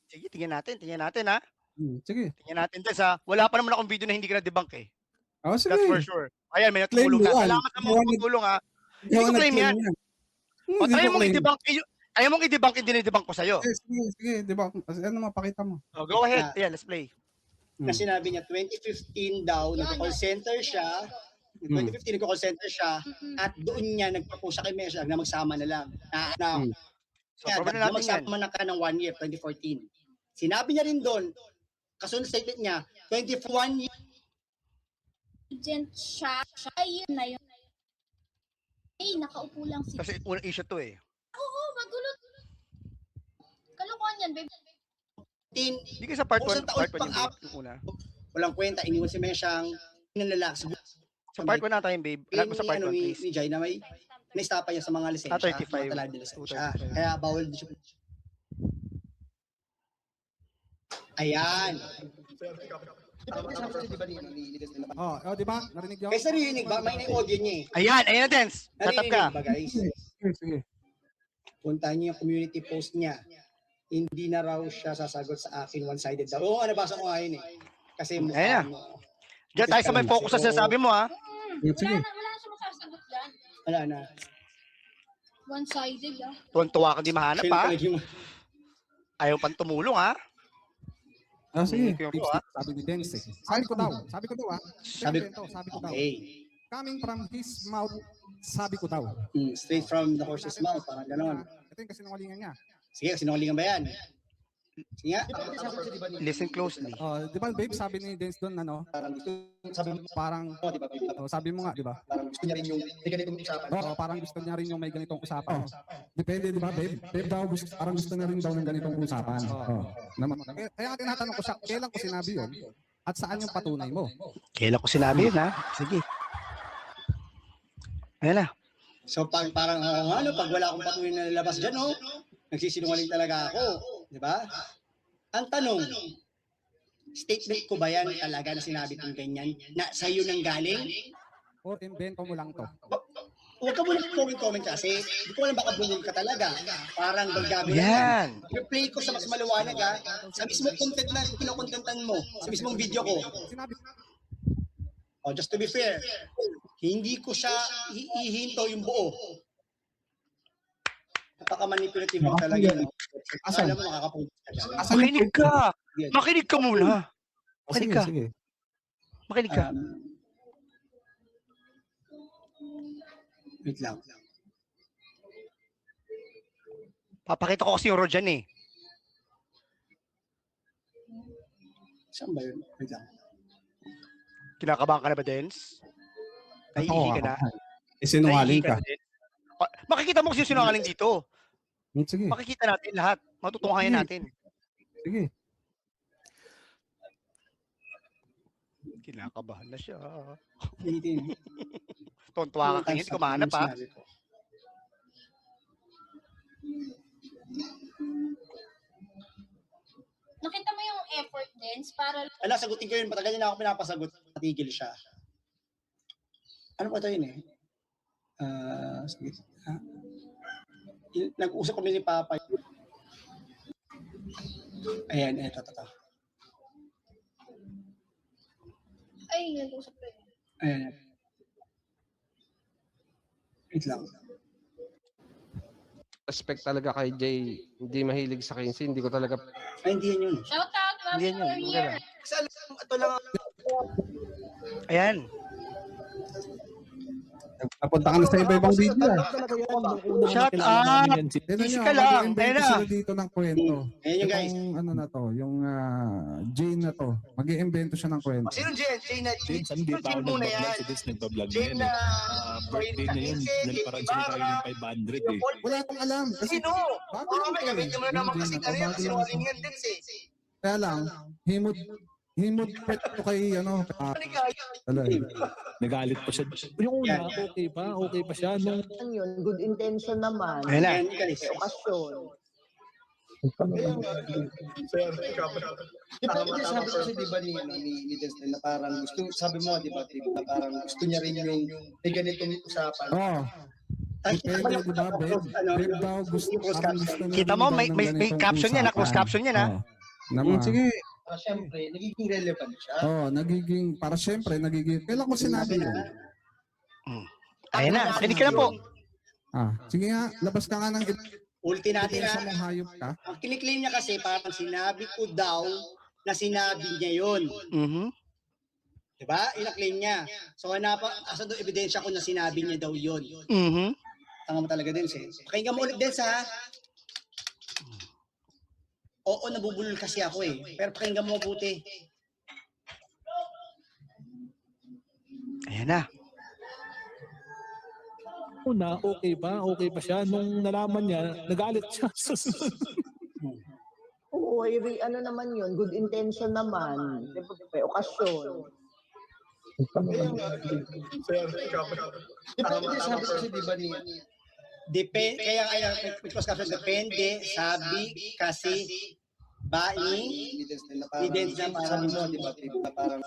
Sige, tingnan natin ha. Sige. Tingnan natin din sa, wala pa naman akong video na hindi ka na-debunk eh. O, sige. That's for sure. Ayan, may Claim natulong mo na. yan. Salamat sa mga tutulong ha. Hindi ko claim yan. O, Hindi try ko mong claim. i-debunk. Ayaw mong i-debunk yung dinidebunk ko sa'yo. Sige, dibang. Ano mapakita mo? Oh, go ahead. Ayan, let's play. Na sinabi niya 2015 daw, nag-call center siya. 2015 nag-call center siya at doon niya nagpropose sa kay Mesha na magsama na lang. So, Kaya proven na natin yan. magsama na ka ng 1 year, 2014. Sinabi niya rin doon, kasunod statement niya, 21 years. Agent siya yun na yun. Eh, nakaupo lang si... Kasi unang issue to eh. Oo, magulo. Kalokohan yan, babe. Hindi ka sa part 1 yung una. Walang kwenta, iniwan si Meshang, inalala. Sa part 1 na tayo, babe. Alam mo sa part 1, please. Ni Jai na may naistapa niya sa mga lisensya. 35. Mga talad lisensya. Kaya bawal din siya. Ayan. Oh, di ba? Narinig niyo? Kasi narinig ba? May na-audio niya eh. Ayan na, Dens. Tatap ka. Narinig ba, guys? Sige. Puntahan niyo yung community post niya. Hindi na raw siya sasagot sa akin, one-sided daw. Oo, nabasa ko nga yun eh. Kasi mukha mo. Diyan tayo sa may focus sa sinasabi mo ha. Sige. Wala na siya masasagot dyan. Wala na. One-sided, ah. Tuwan-tuwa ka di mahanap ha. Ayaw pang tumulong ha. Sige. Ko yung ko, ah. Sabi ni Dance eh. Sabi ko daw Sabi- sabi ko daw. Okay. Coming from his mouth, sabi ko daw. Straight from the horse's mouth, parang ganon. Ito yung kasinungalingan niya. Sige, sinungalingan ba yan? Sige nga. Listen closely. Di ba babe, sabi ni Dance doon, ano, parang, sabi mo nga, di ba? Parang gusto niya rin yung may ganitong usapan. Parang gusto niya rin yung may ganitong usapan. Depende, di ba, babe? Babe daw, parang gusto niya rin daw ng ganitong usapan. Kaya tinatanong ko siya, kailan ko sinabi yun? At saan yung patunay mo? Kailan ko sinabi yun, ha? Sige. Ayan na. So parang ano, pag wala akong patuloy na lalabas dyan, nagsisinungaling talaga ako. Di ba? Ang tanong, statement ko ba yan talaga na sinabi kong ganyan? Na sa'yo nang galing? O invento mo lang to? Huwag ka muna comment kasi. Hindi ko alam baka bungol ka talaga. Parang baggabi Yan. I-play ko sa mas maliwanag sa mismong content na kinokontentan mo. Sa mismong video ko. Just to be fair, hindi ko siya hihinto yung buo. Napaka-manipulative mo talaga. Alam mo, makakapunta ka dyan. Makinig ka. Makinig ka muna. Makinig ka. Sige. Makinig ka. Wait lang. Papakita ko kasi yung road dyan eh. Saan ba yun? Wait lang. Kinakabahan ka na ba, Dens? Naiihi ka na? Sinungaling ka. Makikita mo kasi yung sinungaling dito. Sige. Makikita natin lahat. Matutunghayan natin. Sige. Kinakabahan na siya. Ulitin. Tontuwa ka ngayon, kumahanap ha. Nakita mo yung effort, Dance, para Ala, sagutin ko yun. Matagal niya na ako pinapasagot. Natigil siya. Ano ba ito yun eh? Sige. Nag-usap kami ni Papa. Ayan, eto. ay, nag-usap kayo. Ayan. Wait lang. Respect talaga kay Jay, hindi mahilig sa 15, hindi ko talaga... Ay, hindi yan yun. Shout out, Hindi Happy yan yun. New Year! Kasi alam, ito lang. Ayan. Napunta ka na sa iba-ibang video. Shut up! Easy ka lang. Ayan na. Sila dito ng kwento. Ayan yung guys. Itong ano na to, yung Jane na to. Mag-i-invento siya ng kwento. Sino Jane? Jane na James, hindi pa ako muna nag-vlog yan. sa Disney, nag-vlog na Jane yan. na... Birthday na yun, nagparang sila tayo ng 500 eh. Wala akong alam. Kasi Sino? Baka may gamitin mo na naman kasi ano yan. Sinungaling yan din eh. kaya lang, himod pet ko kay ano. Nagalit pa siya. Yung una, okay pa siya. Nung Ano yun, good intention naman. Ayan na. May okasyon. Sabi kasi di ba ni Destin na parang gusto, sabi mo di ba, na parang gusto niya rin yung may ganitong usapan. Depende, di ba, babe? Babe daw, parang gusto niya Kita rin mo, daw may ng may ganitong caption yan, close usapan. caption yan ha. Sige. Siyempre, nagiging relevant siya. Nagiging, para syempre, kailan ko sinabi yun? Ayan na, makinig ka na po. Sige nga, labas ka nga ng Ulti natin sa mong hayop ka. Ang kiniklaim niya kasi parang sinabi ko daw na sinabi niya yun. Diba? Ina-claim niya. So asa doon ebidensya ko na sinabi niya daw yun. Tanga mo talaga din siya. Pakinggan mo ulit din ha. Oo, nabubulol kasi ako eh. Pero pakinggan mo mabuti. Ayan na. una, okay pa siya. Nung nalaman niya, nagalit siya. Oo, ano naman yun, good intention naman. May okasyon. Depende, sabi kasi di ba niya? Depende, kaya because caption, depende, sabi kasi ba ni evidence na sabi mo, di ba?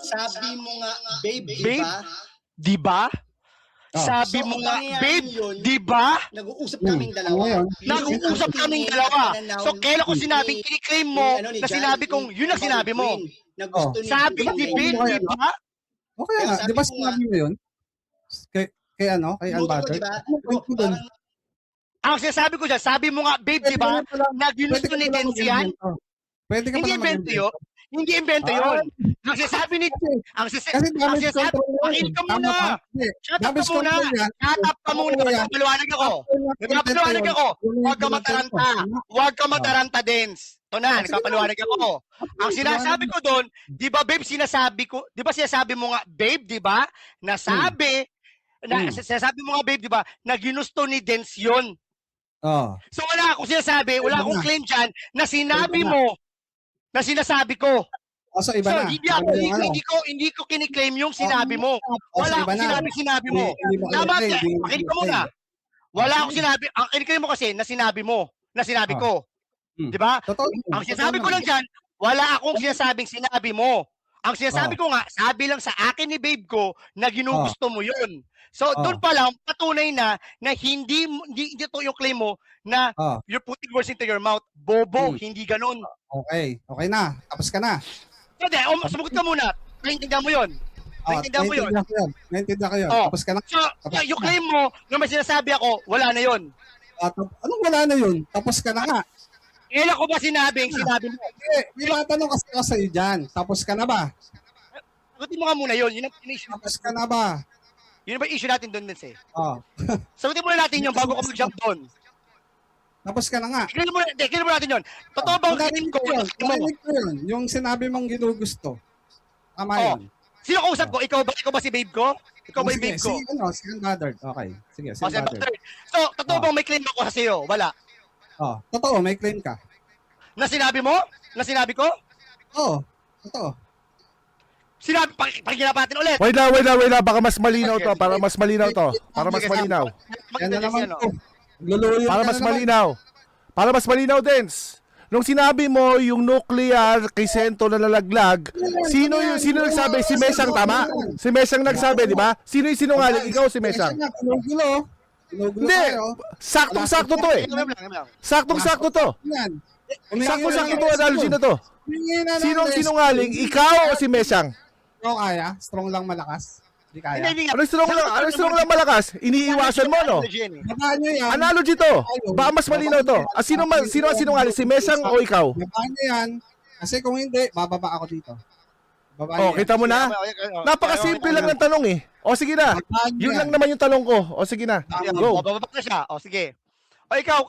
Sabi mo nga, babe, di ba? Di ba? Sabi mo nga, babe, di ba? Nag-uusap kaming dalawa. Nag-uusap kaming dalawa. So, kailan ko sinabing, kiniklaim mo na sinabi kong, yun ang sinabi mo. Sabi ni babe, di ba? Okay nga, di ba sinabi mo yun? Kay ano? Kay Unbothered? Ang sinasabi ko dyan, sabi mo nga, babe, di ba? Nag-ginusto ni Denzi yan? Pwede ka Hindi pala invento yun. Hindi invento yun. Ang sinasabi ni... Ang Kasi sinasabi... damage control yan. Makinig ka Tama muna! ba? Hindi. Shut up ka Damage muna! control yan. Shut up ka muna! Nagpapaliwanag ako! Nagpapaliwanag ako! Huwag ka mataranta! Huwag ka mataranta, Dens! Ito na, nagpapaliwanag ako. Ang sinasabi ko doon, di ba, babe, di ba sinasabi mo nga, babe, di ba, sinasabi mo nga, babe, di ba, na ginusto ni Dens yun. Oh. So wala akong sinasabi, wala akong claim dyan na sinabi mo na sinasabi ko. So iba So na. hindi ko kiniklaim yung sinabi mo. Wala akong sinabi mo. Tama, makinig ka muna. Wala akong sinabi, ang kiniklaim mo kasi na sinabi mo, na sinabi ko. Di ba? Ang sinasabi ko lang dyan, wala akong sinasabing sinabi mo. Ang sinasabi ko nga, sabi lang sa akin ni babe ko na ginugusto mo yun. So doon pa lang patunay na hindi to yung claim mo na you're putting words into your mouth. Bobo, hindi ganun. Okay na. Tapos ka na. Hindi, sumagot ka muna. Naintindihan mo yun. Naintindihan mo yun. Naintindihan ko yun. Tapos ka na. So, yung claim mo na may sinasabi ako, wala na yun. Anong wala na yun? Tapos ka na nga. Kailan ko ba sinabi mo? May matanong kasi ako sa'yo dyan. Tapos ka na ba? Sagutin mo nga muna yun. Yun ang issue. Tapos ka na ba? Yun ba issue natin doon, Dens, eh? Sagutin muna natin yun bago ko mag-jump doon. Tapos ka na nga. Kailan mo natin yun. Totoo ba ang claim ko? Narinig ko yun. Yung sinabi mong ginugusto. Tama yun. Sino kausap ko? Ikaw ba si babe ko? Ikaw ba yung babe ko? Si Unbothered. Okay. Sige, si Unbothered. So, totoo bang may claim ako sa sa'yo? Wala. Totoo, may claim ka. Na sinabi mo? Na sinabi ko? Totoo. Sinabi, pakinggan natin ulit. Wait lang. Baka mas malinaw to. Para mas malinaw to. Para mas malinaw. Yan na naman to. Para mas malinaw, Dens. Nung sinabi mo yung nuclear kay Sento na lalaglag, sino nagsabi? Si Mesang, tama? Si Mesang nagsabi, di ba? Sino yung sinungaling? Ikaw si Mesang. Hindi. Saktong-sakto to eh. Saktong-sakto to. Saktong-sakto to analogy na to. Sino ang sinungaling? Ikaw o si Mesang? Kaya? Strong lang malakas? Hindi kaya. Ano strong lang malakas? Iniiwasan mo, no? Analogy to. Baka mas malinaw to. Sino ang sinungaling? Si Mesang o ikaw? Babaan niya yan. Kasi kung hindi, bababa ako dito. Kita mo na? Napakasimple lang ng tanong eh. O sige na. Yun lang naman yung tanong ko. O sige na. Go. Bababa na siya. O sige. O ikaw,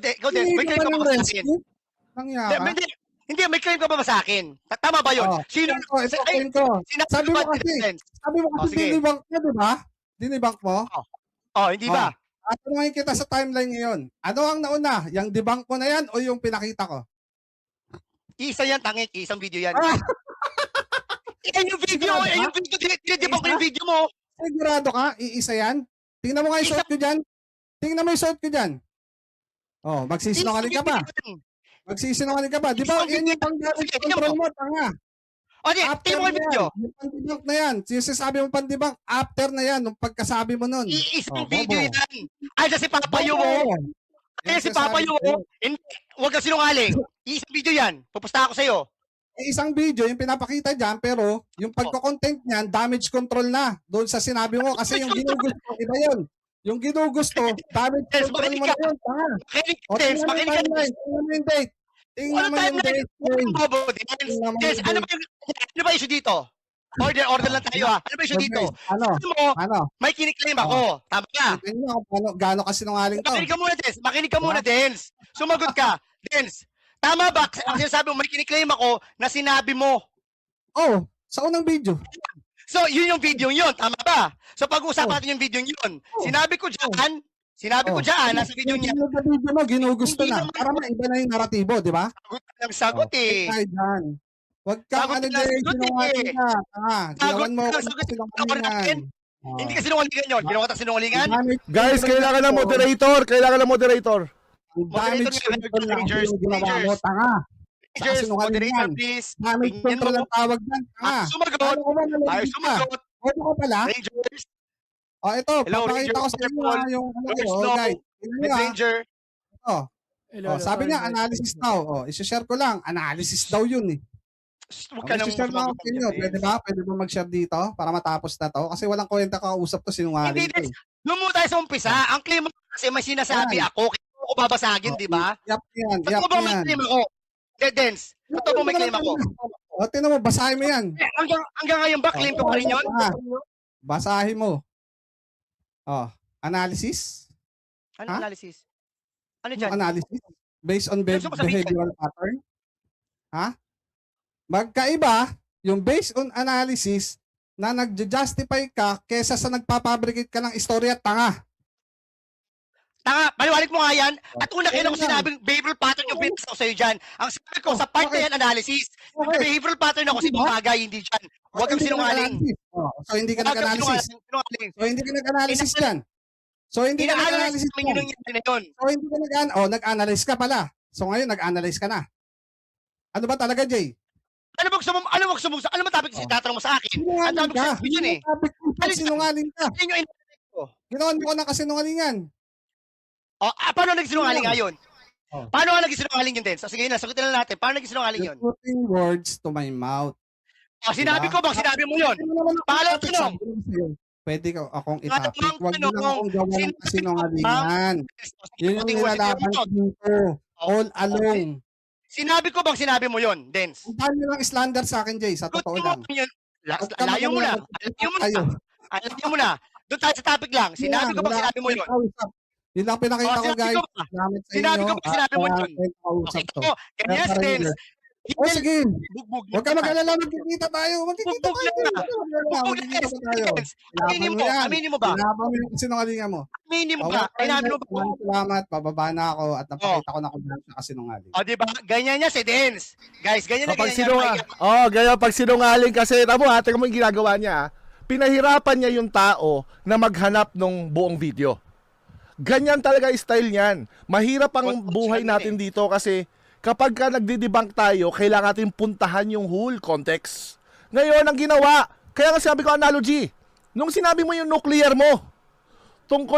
Dens, may claim ka ba sa akin? Hindi, may claim ka ba sa akin? Tama ba yun? Sabi mo kasi dinibang ka, di ba? Dinibang mo? Hindi ba? At ngayon kita sa timeline ngayon. Ano ang nauna? Yung debunk ko na yan o yung pinakita ko? Isa yan, tangik. Isang video yan. Yung video, dinidebunk ko yung video mo. Sigurado ka? Iisa yan? Tingnan mo nga yung short ko dyan. Tingnan mo yung short ko dyan. Magsisinungaling ka ba? Magsisinungaling ka ba? Di ba yan yung pang-damage control mo? Tanga. Tingnan mo yung video. Yung pang-debunk na yan. Sinasabi mo pang-debunk, after na yan, nung pagkasabi mo nun. Isang video yan. Ay, si Papayo mo. Si Papayo mo. Huwag ka sinungaling. Isang video yan. Pupusta ako sa'yo. Isang video, yung pinapakita dyan, pero yung pagko-content niyan, damage control na. Doon sa sinabi mo, kasi yung ginugusto, iba yun. Yung ginugusto, damage control mo na yun. Tingnan mo yung date. Tingnan mo yung date. Ano ba issue dito? Order lang tayo ha. Ano ba issue dito? Ano? May kiniklaim ako. Tama ka? Gaano kasi sinungaling to? Makinig ka muna, Dens. Sumagot ka. Dens, tama ba? Ang sinasabi mo, may kiniklaim ako na sinabi mo. Sa unang video. So, yun yung video yun. Tama ba? So, pag-uusapan natin yung video yun. Sinabi ko dyan, nasa video niya. Yung video mo, ginugusto na. Para maiba na yung naratibo, di ba? Sagot eh. Huwag kang sinungaling ka. Ginawan mo ako sinungalingan. Hindi ka sinungalingan yun. Ginawa ka sinungalingan? Guys, kailangan ng moderator. Ang damage control lang yung ginawa mo, tanga. Moderator, please. Damage control ang tawag yan, tanga. Sumagot. Ano ka pala? Rangers. Ito, papakita ko sa inyo yung guys. Ranger. Sabi niya, analysis daw. Isi-share ko lang. Analysis daw yun eh. Isi-share lang ako sa inyo. Pwede ba mag-share dito para matapos na to? Kasi walang kwenta kausap to, sinungaling to. Doon mo tayo sa umpisa. Ang claim mo kasi may sinasabi ako. Kaya ko babasagin, di ba? Yap yan. Totoo ba may claim ako? Dens, totoo ba may claim ako? O, tinan mo, basahin mo yan. Hanggang ngayon ba, claim ko pa rin yun? Basahin mo. Oh, analysis? Ano Ha? analysis? Ano Yung dyan? analysis? Based on Ano gusto mo sabihin behavioral pattern? Ha? Magkaiba yung based on analysis na nag-justify ka kesa sa nagpapabricate ka ng istorya, tanga. Tanga, paliwanag mo nga yan. At una kailan ko Ayun lang. sinabing behavioral pattern yung pintas ko sa'yo dyan. Ang sabi ko, sa part na yan, analysis. Okay. Behavioral pattern ako sa ibang bagay, hindi dyan. Huwag kang Hindi ka sinungaling. nag-analysis. Oh, so hindi ka Huwag kang nag-analysis. sinungaling. So hindi ka nag-analysis dyan. So hindi ka Ina-analyze nag-analysis namin dyan. yung nangyari na yun. So hindi ka nag-analyze ka pala. So ngayon nag-analyze ka na. Ano ba talaga, Jay? Ano ba gusto mo? Ano ba topic kasi tatanong mo sa akin? Ang topic sa akin yun eh. Sinungaling ka. Ano yung Ginawan mo ko ng kasinungalingan. paano nagsinungaling nga yun? Oh. Paano nga nagsinungaling yun din? So, sige na, sagutin na natin. Paano nagsinungaling yun? You're putting words to my mouth. Sinabi Diba? ko bang sinabi mo yun? Paalam tanong. Pwede ka akong Pangalawang itapik. Huwag mo lang tanong, akong gawa ng sinabi ko kasinungalingan. Yun yung Puting words, nilalaban ko dito. All along. Sinabi ko bang sinabi mo yun, Dens? Ang dami lang slander sa akin, Jay. Sa totoo lang. Huwag ka Layo mo na. Tayo. Alayo mo na. Doon tayo sa topic lang. Sinabi ko bang sinabi mo yun? Yun lang pinakita ko, guys. Salamat sa inyo. Sinabi ko ba sinabi mo yun? Kausap to. Ito, ganyan si Dens. O sige. Bugbog Huwag ka mag-alala. Magkikita tayo. Magkikita tayo. Magkikita pa tayo. Aminin mo ba? Laban mo yung kasinungalingan mo. Aminin mo ba? Inamin mo ba? Salamat. Bababa na ako at napakita ko na kung bakit na kasinungaling. O, diba? Ganyan niya si Dens. Guys, ganyan na Kapag ganyan ganyan pag sinungaling kasi, tamo ha, tingnan mo yung ginagawa niya. Pinahirapan niya yung tao na maghanap ng buong video. Ganyan talaga style niyan. Mahirap ang buhay natin dito kasi kapag ka nagdi-debunk tayo, kailangan natin puntahan yung whole context. Ngayon, ang ginawa, kaya nga sabi ko analogy, nung sinabi mo yung nuclear mo, tungkol